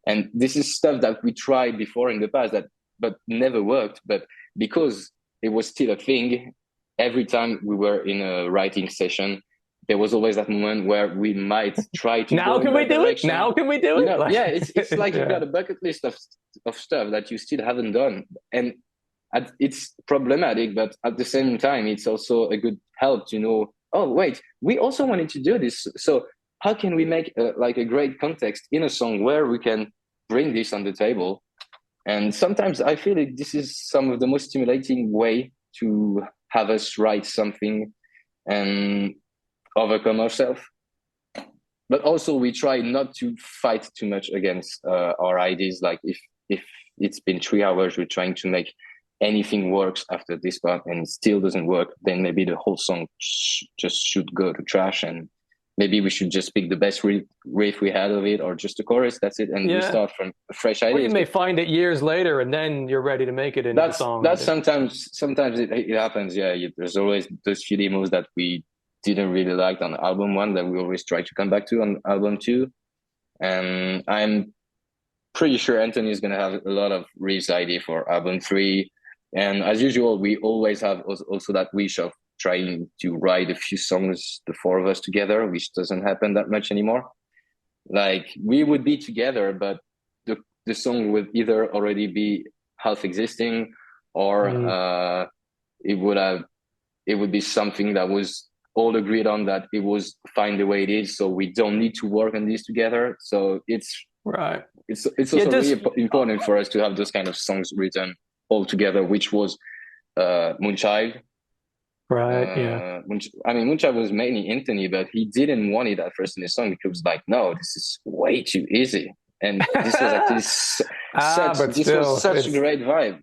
And this is stuff that we tried before in the past but never worked. But because it was still a thing, every time we were in a writing session, there was always that moment where we might try to Now go can in we that do it? direction. Now can we do it? Yeah, it's like Yeah. you've got a bucket list of stuff that you still haven't done, and it's problematic, but at the same time, it's also a good help to know. Oh, wait, we also wanted to do this. So how can we make like a great context in a song where we can bring this on the table? And sometimes I feel like this is some of the most stimulating way to have us write something and overcome ourselves. But also we try not to fight too much against our ideas. Like if it's been 3 hours, we're trying to make anything works after this part and it still doesn't work, then maybe the whole song just should go to trash, and maybe we should just pick the best riff we had of it, or just the chorus. That's it, and we start from fresh ideas. Or you may find it years later, and then you're ready to make it into the song. That's sometimes it happens. Yeah, there's always those few demos that we didn't really like on album one that we always try to come back to on album two. And I'm pretty sure Anthony is gonna have a lot of riffs idea for album three. And as usual, we always have also that wish of trying to write a few songs, the four of us together, which doesn't happen that much anymore. Like we would be together, but the song would either already be half existing, or it would be something that was all agreed on that it was fine the way it is. So we don't need to work on this together. So it's right. It's also really important for us to have those kind of songs written all together, which was Moonchild. Right. Yeah. Moonchild was mainly Anthony, but he didn't want it at first in the song because he was like, no, this is way too easy. And this was actually such a great vibe.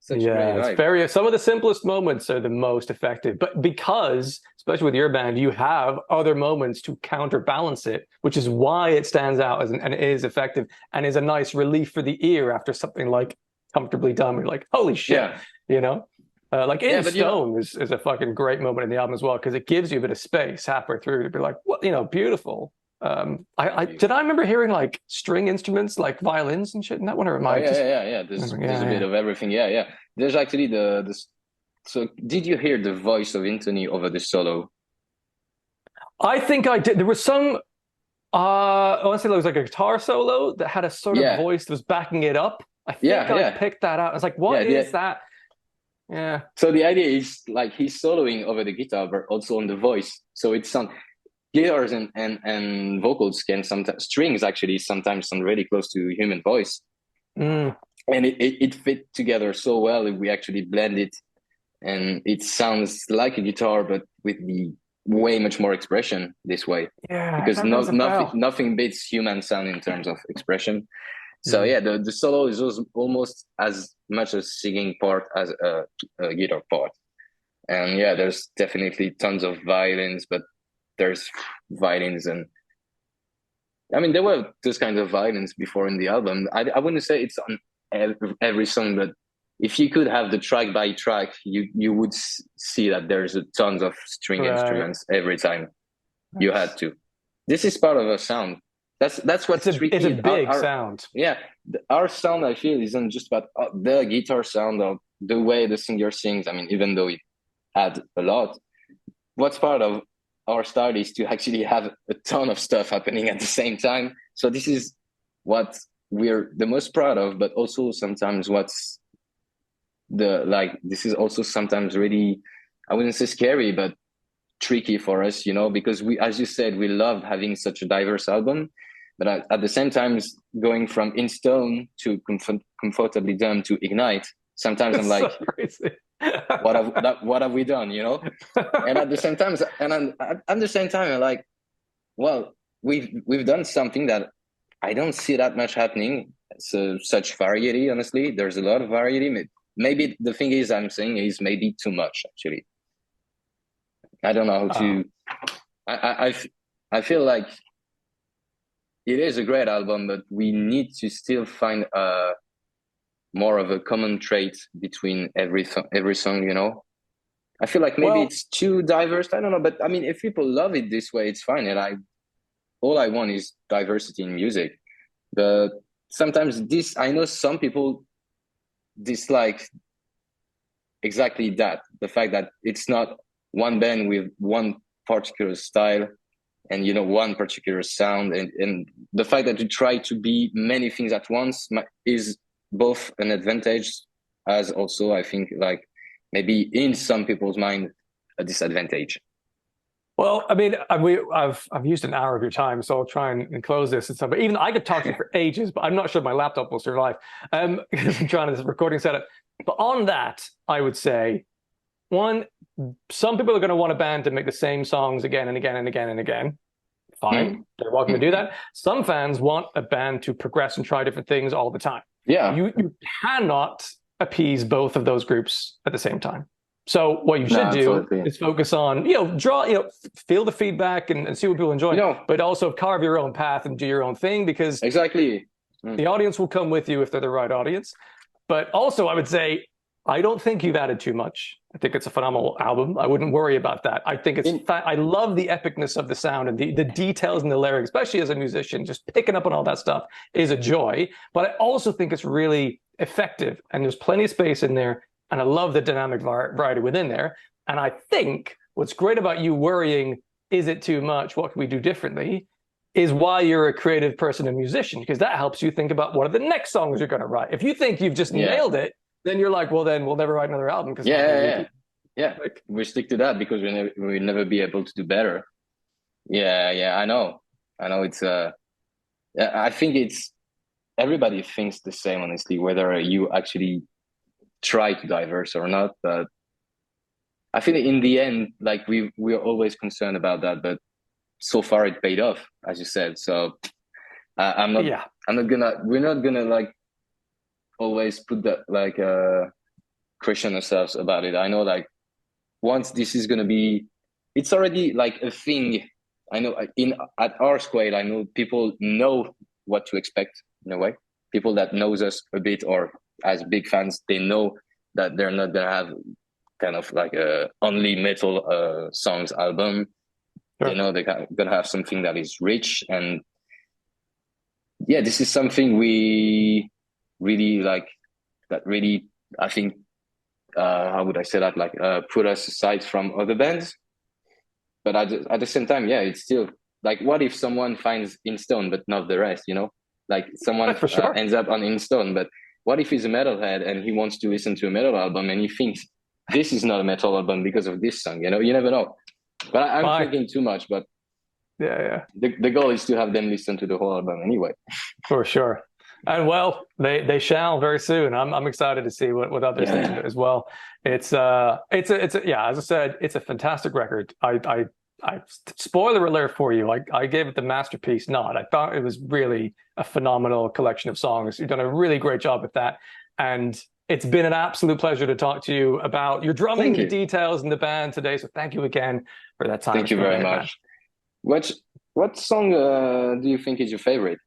It's very, some of the simplest moments are the most effective, but because, especially with your band, you have other moments to counterbalance it, which is why it stands out and it is effective and is a nice relief for the ear after something like Comfortably Dumb. You're like, holy shit, like In Stone is a fucking great moment in the album as well, because it gives you a bit of space halfway through to be like, what, beautiful. Did I remember hearing like string instruments, like violins and shit in that one, or am I just... Yeah. There's a bit of everything. Yeah. There's actually so did you hear the voice of Anthony over the solo? I think I did. There was some I want to say there was like a guitar solo that had a sort of voice that was backing it up. I think I picked that out. I was like, what is that? Yeah. So the idea is like he's soloing over the guitar, but also on the voice. So it's guitars and vocals can sometimes, strings actually sometimes sound really close to human voice. And it fit together so well if we actually blend it, and it sounds like a guitar but with the way much more expression this way. Because nothing beats human sound in terms of expression. So the solo is almost as much a singing part as a guitar part. And there's definitely tons of violins, but there's violins and I mean, there were those kinds of violence before in the album. I wouldn't say it's on every song, but if you could have the track by track, you would see that there's a tons of string Right. instruments every time. You had Nice. to. This is part of a sound. That's It's what's a tricky. big sound. Yeah, our sound I feel isn't just about the guitar sound or the way the singer sings. I mean, even though it had a lot, what's part of our style is to actually have a ton of stuff happening at the same time. So this is what we're the most proud of, but also sometimes what's the like this is also sometimes really, I wouldn't say scary, but tricky for us, because we, as you said, we love having such a diverse album, but at the same time, going from In Stone to Comfortably Dumb to Ignite, sometimes I'm It's like, so crazy. what have we done, And at the same time, at the same time, I'm like, well, we've done something that I don't see that much happening. So such variety, honestly, there's a lot of variety. Maybe the thing is, I'm saying is maybe too much actually. I don't know how Oh. to. I feel like it is a great album, but we need to still find more of a common trait between every song. I feel like maybe Well, it's too diverse. I don't know, but I mean, if people love it this way, it's fine. And all I want is diversity in music. But sometimes I know some people dislike exactly that, the fact that it's not one band with one particular style and one particular sound, and the fact that you try to be many things at once is both an advantage, as also I think like maybe in some people's mind a disadvantage. well, I mean, I've used an hour of your time, so I'll try and close this and stuff. But even I could talk to you for ages, but I'm not sure my laptop will survive. Because I'm trying this recording setup. But on that, I would say, one, some people are going to want a band to make the same songs again and again and again and again. Fine, they're welcome to do that. Some fans want a band to progress and try different things all the time. Yeah. You cannot appease both of those groups at the same time. So what you should do absolutely. is focus on, feel the feedback and see what people enjoy, but also carve your own path and do your own thing, because exactly. the audience will come with you if they're the right audience. But also I would say, I don't think you've added too much. I think it's a phenomenal album. I wouldn't worry about that. I think I love the epicness of the sound and the details in the lyrics, especially as a musician, just picking up on all that stuff is a joy. But I also think it's really effective, and there's plenty of space in there. And I love the dynamic variety within there. And I think what's great about you worrying, is it too much? What can we do differently? Is why you're a creative person and musician, because that helps you think about what are the next songs you're going to write. If you think you've just nailed it, then you're like, well, then we'll never write another album. Because like, we stick to that because we'll never be able to do better. Yeah, I know. It's I think it's everybody thinks the same, honestly, whether you actually try to diverse or not. But I think in the end, like we're always concerned about that, but so far it paid off, as you said. So we're not gonna like always put that like question ourselves about it. I know like once this is gonna be, it's already like a thing. I know at our square, I know people know what to expect in a way. People that knows us a bit or as big fans, they know that they're not gonna have kind of like a only metal songs album. Sure. They know they're gonna have something that is rich, and yeah, this is something we really like. That really, I think, how would I say that? Like, put us aside from other bands. But at the same time, yeah, it's still like, what if someone finds In Stone but not the rest? Like someone ends up on In Stone, but what if he's a metalhead and he wants to listen to a metal album and he thinks this is not a metal album because of this song? You never know. But I'm thinking too much. But yeah. The goal is to have them listen to the whole album anyway. For sure. And well, they shall very soon. I'm excited to see what others think as well. It's as I said, it's a fantastic record. I spoiler alert for you. I gave it the masterpiece nod. I thought it was really a phenomenal collection of songs. You've done a really great job with that. And it's been an absolute pleasure to talk to you about your drumming, the details in the band today. So thank you again for that time. Thank you very much. What song do you think is your favorite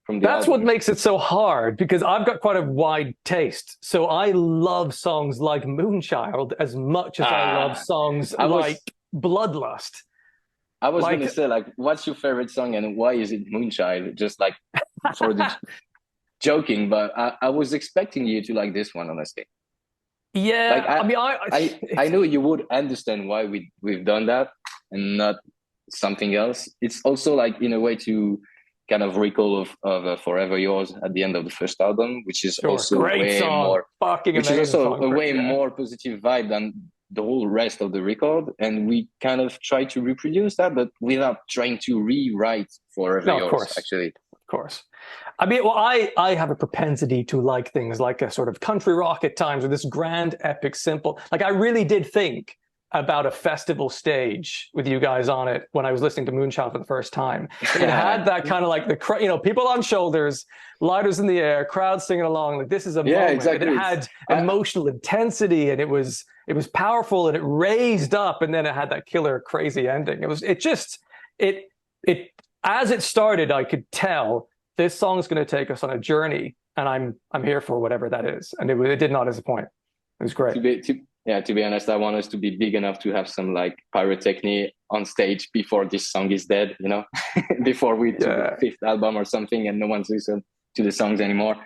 from the That's what album? makes it so hard because I've got quite a wide taste. So I love songs like Moonchild as much as I love Ah, songs I like was Bloodlust. I was gonna Like, say like, what's your favorite song and why is it Moonchild? Just like for the joking, but I was expecting you to like this one, honestly. Like yeah, I mean, I know you would understand why we've done that and not something else. It's also like in a way to kind of recall of Forever Yours at the end of the first album, which is sure, also great way song, more, fucking which is amazing also song a for way yeah. more positive vibe than the whole rest of the record. And we kind of try to reproduce that, but without trying to rewrite Forever No, of Yours, course, actually. of course. I mean, well, I have a propensity to like things like a sort of country rock at times, or this grand, epic, simple. Like I really did think about a festival stage with you guys on it when I was listening to Moonchild for the first time. It had that kind of like people on shoulders, lighters in the air, crowd singing along. Like this is a Yeah, moment, and it exactly. had I, emotional intensity, and it was powerful, and it raised up, and then it had that killer, crazy ending. It it as it started, I could tell this song's going to take us on a journey, and I'm here for whatever that is. And it did not disappoint. It was great. to be honest, I want us to be big enough to have some like pyrotechny on stage before this song is dead, before we do the Yeah. fifth album or something and no one's listened to the songs anymore.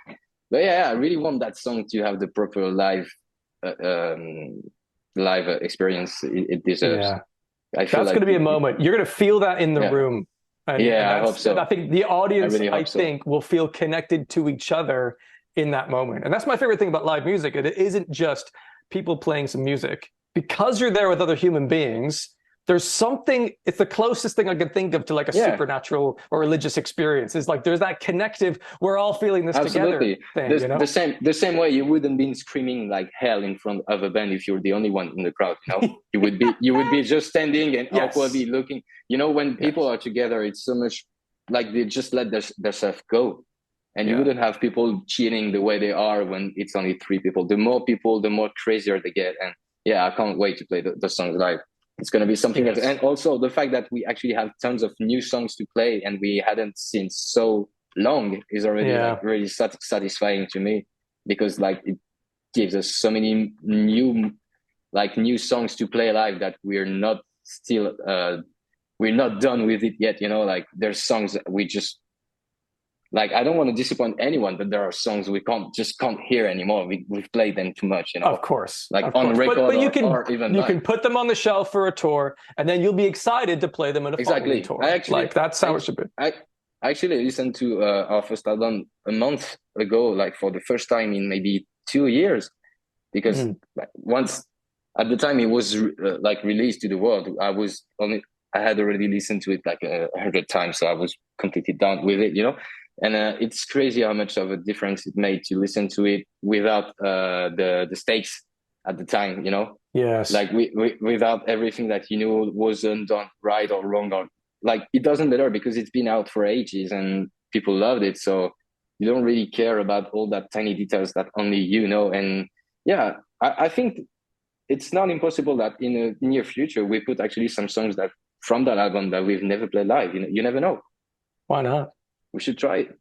But yeah, I really want that song to have the proper uh, um, live experience it deserves. Yeah. I feel That's going like to be a moment. You're going to feel that in the yeah, room. And yeah, I hope I so. think the I audience, really I hope so. think, will feel connected to each other in that moment. And that's my favorite thing about live music. It isn't just people playing some music. Because you're there with other human beings, there's something, it's the closest thing I can think of to like a Yeah, supernatural or religious experience. Is like there's that connective, we're all feeling this together absolutely. thing, you know? The same way you wouldn't be screaming like hell in front of a band if you're the only one in the crowd. You would be just standing and awkwardly Yes. looking. When people Yes. are together, it's so much like they just let their stuff go, and you Yeah. wouldn't have people cheating the way they are when it's only three people. The more people, the more crazier they get. And yeah, I can't wait to play the songs live. It's going to be something else. Yes. And also the fact that we actually have tons of new songs to play and we hadn't seen so long is already like Yeah. really satisfying to me, because like it gives us so many new songs to play live that we're not done with it yet. Like there's songs that we just like. I don't want to disappoint anyone, but there are songs we can't hear anymore. We've played them too much, Of course, like of on course. But record but or even you live. can put them on the shelf for a tour, and then you'll be excited to play them in a following Exactly. tour. Like that's how I, it should be. I actually listened to our first album a month ago, like for the first time in maybe 2 years, because Mm. like, once at the time it was like released to the world, I had already listened to it like 100 times, so I was completely done with it, And it's crazy how much of a difference it made to listen to it without the stakes at the time, Yes. like without everything that wasn't done right or wrong, or like it doesn't matter because it's been out for ages and people loved it, so you don't really care about all that tiny details that only and yeah, I think it's not impossible that in a near future we put actually some songs that from that album that we've never played live. You never know. Why not? We should try it.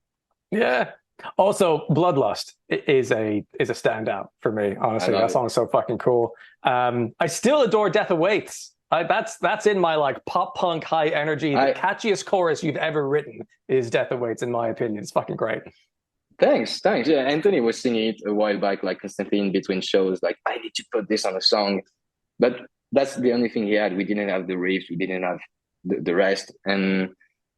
Yeah. Also, Bloodlust is a standout for me. I Honestly, love that it. song's so fucking cool. I still adore Death Awaits. That's in my like pop punk high energy. The I catchiest chorus you've ever written is Death Awaits, in my opinion. It's fucking great. Thanks. Yeah, Anthony was singing it a while back, like constantly in between shows. Like, I need to put this on a song, but that's the only thing he had. We didn't have the riffs, we didn't have the rest, and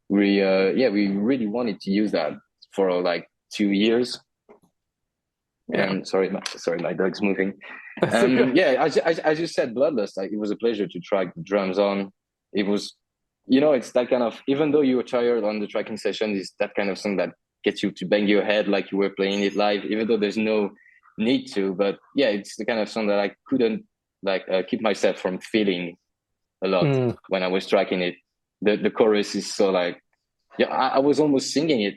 we really wanted to use that for like 2 years. Yeah. And sorry, my dog's moving. That's so good. Yeah, as you said, Bloodlust. Like, it was a pleasure to track the drums on. It was, it's that kind of, even though you were tired on the tracking session, is that kind of song that gets you to bang your head like you were playing it live, even though there's no need to. But yeah, it's the kind of song that I couldn't like keep myself from feeling a lot Mm. when I was tracking it. The chorus is so like, yeah, I was almost singing it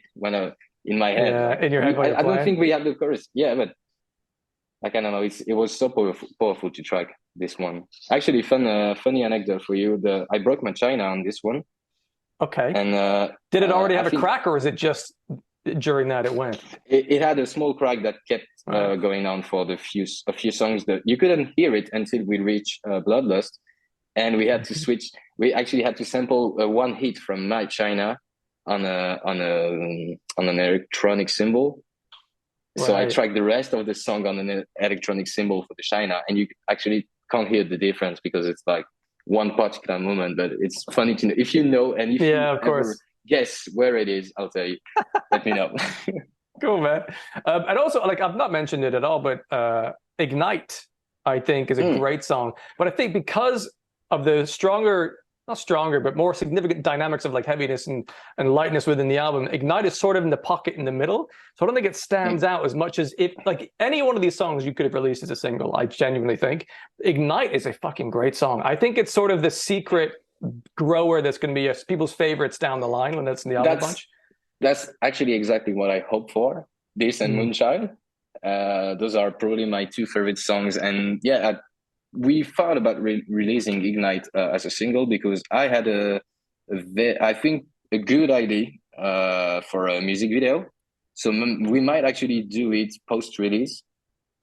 in my head. Yeah, Like, in your head while you're I don't playing. think we have the chorus. Yeah, but like, I don't know. It was so powerful to track this one. Actually, funny anecdote for you. I broke my china on this one, Okay. And did it already have I a think crack, or is it just during that it went? it had a small crack that kept Right. going on for a few songs that you couldn't hear it until we reached Bloodlust, and we had to switch. We actually had to sample one hit from My China on an electronic cymbal. So I Right. tracked the rest of the song on an electronic cymbal for the China, and you actually can't hear the difference because it's like one particular moment. But it's funny to know if you know, and if you Yeah, of ever course. guess where it is, I'll tell you. Let me know. Cool, man. And also, like, I've not mentioned it at all, but Ignite, I think, is a Mm, great song. But I think because of the not stronger, but more significant dynamics of like heaviness and lightness within the album, Ignite is sort of in the pocket in the middle. So I don't think it stands mm. out as much as if, like, any one of these songs you could have released as a single, I genuinely think. Ignite is a fucking great song. I think it's sort of the secret grower that's going to be people's favorites down the line when that's in the album That's bunch. that's actually exactly what I hope for. This and Mm. Moonchild. Those are probably my two favorite songs. And yeah, we thought about releasing Ignite as a single because I had I think a good idea for a music video. So we might actually do it post-release.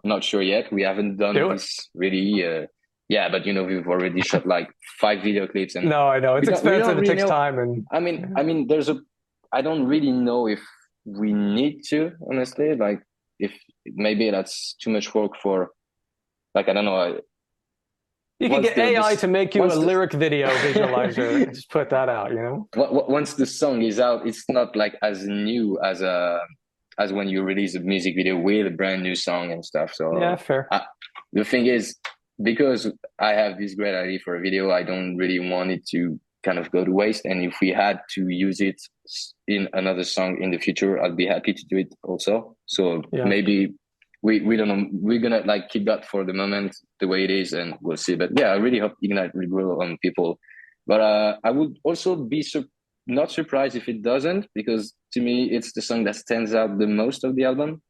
I'm not sure yet. We haven't done Do it. this really. Yeah, but we've already shot like 5 video clips, and No, I know it's we expensive. don't It really takes know. time, and I mean, I don't really know if we need to, honestly. Like, if maybe that's too much work for, like, I don't know. you can Once get AI this to make you a once the lyric video visualizer and just put that out. You know? once the song is out, it's not like as new as when you release a music video with a brand new song and stuff. Yeah, So fair. the thing is, because I have this great idea for a video, I don't really want it to kind of go to waste. And if we had to use it in another song in the future, I'd be happy to do it also. So Yeah. maybe we don't know. We're gonna like keep that for the moment the way it is, and we'll see. But yeah, I really hope Ignite will grow on people. But I would also be not surprised if it doesn't, because to me it's the song that stands out the most of the album,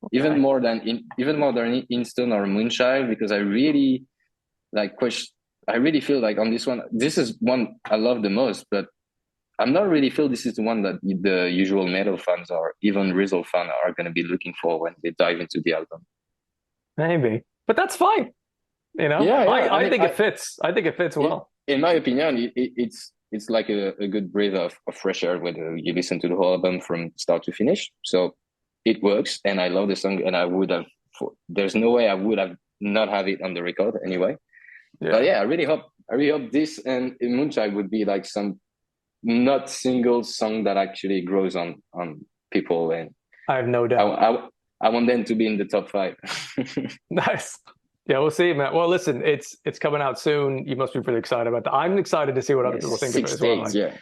Okay. even more than Instone or Moonchild, because I really like question. I really feel like on this one, this is one I love the most, but I'm not really feel this is the one that the usual metal fans or even Rizzle fan are going to be looking for when they dive into the album. Maybe, but that's fine. You know, Yeah, yeah. I think it fits. I think it fits well. In my opinion, it's like a good breath of fresh air when you listen to the whole album from start to finish. So it works, and I love the song, and I would have. There's no way I would have not have it on the record anyway. But Yeah, yeah, I really hope this and Moonchild would be like some not single song that actually grows on people, and I have no I, doubt. I want them to be in the top 5. Nice. Yeah, we'll see, man. Well, listen, it's coming out soon. You must be pretty excited about that. I'm excited to see what other Yes, people think of it six as well. days. Like,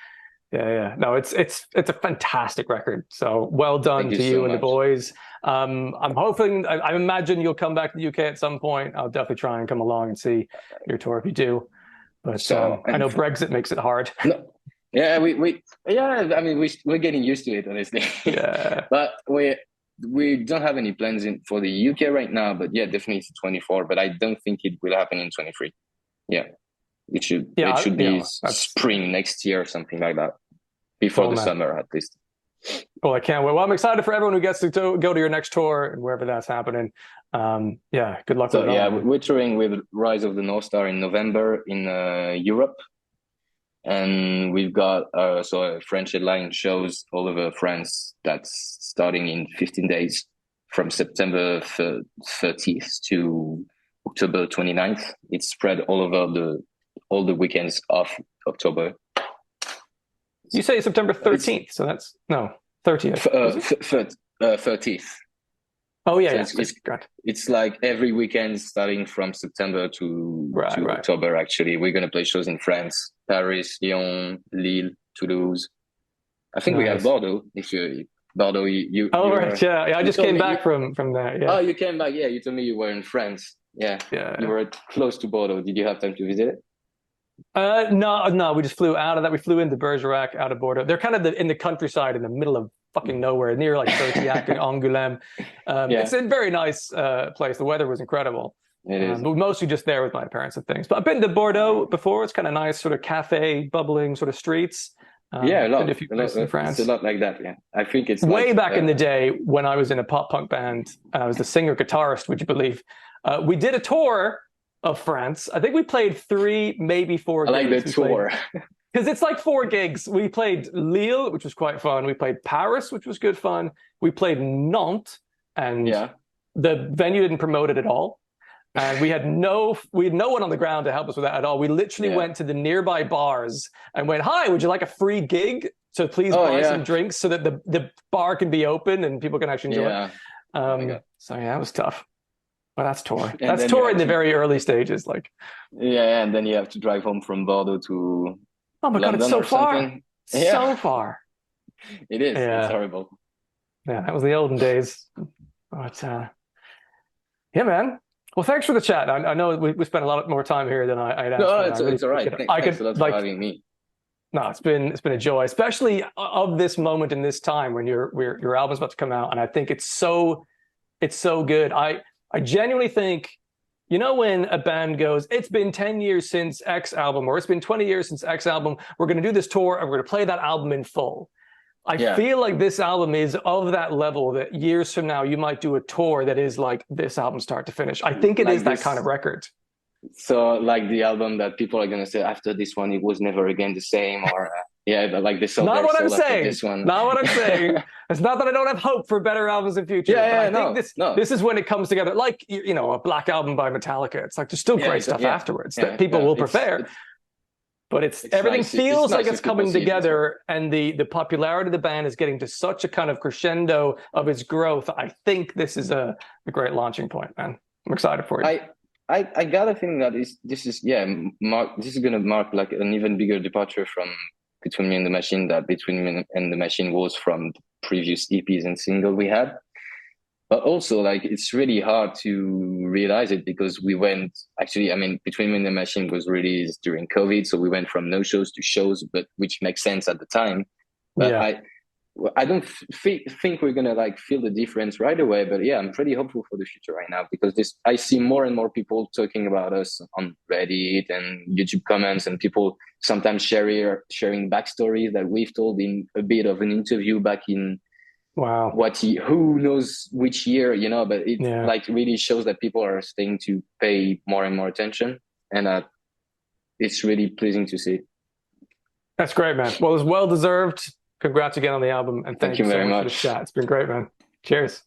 Yeah, yeah, yeah. No, it's a fantastic record. So well thank done you to so you and the much. boys. I'm hoping. I imagine you'll come back to the UK at some point. I'll definitely try and come along and see your tour if you do. But So I and know Brexit makes it hard. no, yeah, we yeah. I mean, we're getting used to it, honestly. Yeah, But we don't have any plans in for the UK right now. But yeah, definitely it's 24. But I don't think it will happen in 23. Yeah, it yeah, should be yeah. That's spring next year or something like that, before cool, the man. summer at least. Well, I can't wait. Well, I'm excited for everyone who gets to go to your next tour and wherever that's happening. Yeah, good luck with So it all, yeah, man. we're touring with Rise of the North Star in November in Europe, and we've got French headline shows all over France. That's starting in 15 days, from September 30th to October 29th. It's spread all over all the weekends of October. You say September It's 13th, so that's no 30th, is it? 30th. Oh yeah, So yeah. Great. it's like every weekend starting from September Right, to right. October. Actually, we're gonna play shows in France, Paris, Lyon, Lille, Toulouse. I think we have Nice. Bordeaux. If you Bordeaux, Oh you right, were yeah, yeah. I you just told came me back from that. oh Yeah, you came back. Yeah, you told me you were in France. Yeah, yeah. you were close to Bordeaux. Did you have time to visit it? No, no. We just flew out of that. We flew into Bergerac, out of Bordeaux. They're kind of in the countryside, in the middle of fucking nowhere, near like Bertiac and Angoulême. Yeah. It's a very nice place. The weather was incredible. It is. But mostly just there with my parents and things. But I've been to Bordeaux before. It's kind of nice, sort of cafe, bubbling sort of streets. Yeah, a Been to a lot. few A lot. places in It's a France. lot like that. Yeah, I think it's Way like back in the day when I was in a pop punk band, I was the singer guitarist, would you believe? We did a tour of France. I think we played 3, maybe 4 I like the gigs. tour. Because it's like 4 gigs. We played Lille, which was quite fun. We played Paris, which was good fun. We played Nantes, and Yeah. the venue didn't promote it at all. And we had no one on the ground to help us with that at all. We literally went to the nearby bars and went, "Hi, would you like a free gig? So please buy some drinks so that the bar can be open and people can actually enjoy it." So yeah, it was tough. But that's tour. That's tour in the very early stages, like. Yeah, and then you have to drive home from Bordeaux to Oh my God, London it's so or far. something. So far. It is. Yeah. It's horrible. Yeah, that was the olden days. But yeah, man. Well, thanks for the chat. I know we spent a lot more time here than I'd asked. No, Really it's all right. Thanks a lot for having me. No, it's been a joy, especially of this moment in this time when your album's about to come out, and I think it's so good. I genuinely think, you know, when a band goes, "It's been 10 years since X album," or "It's been 20 years since X album. We're going to do this tour and we're going to play that album in full." I feel like this album is of that level that years from now you might do a tour that is like this album start to finish. I think it is that kind of record. So like the album that people are gonna say after this one, it was never again the same, or like they sold Not what I'm soul after saying. this one. Not what I'm saying. It's not that I don't have hope for better albums in future. Yeah, but I think this is when it comes together. Like, you know, a Black Album by Metallica. It's like there's still great stuff afterwards that people will prefer. But it's everything nice. feels It's like nice it's coming together, and the popularity of the band is getting to such a kind of crescendo of its growth. I think this is a great launching point, man. I'm excited for you. I gotta think that this is gonna mark like an even bigger departure from Between Me and the Machine that Between Me and the Machine was from the previous EPs and single we had. But also, like, it's really hard to realize it because we went, actually, I mean, Between Me and the Machine was released during COVID. So we went from no shows to shows, but which makes sense at the time. But I don't think we're going to like feel the difference right away. But yeah, I'm pretty hopeful for the future right now because I see more and more people talking about us on Reddit and YouTube comments, and people sometimes sharing backstories that we've told in a bit of an interview back in, wow, who knows which year, you know, but it like really shows that people are starting to pay more and more attention, and it's really pleasing to see. That's great, man. Well, it's well deserved. Congrats again on the album, and thank you so very much much for the chat. It's been great, man. Cheers.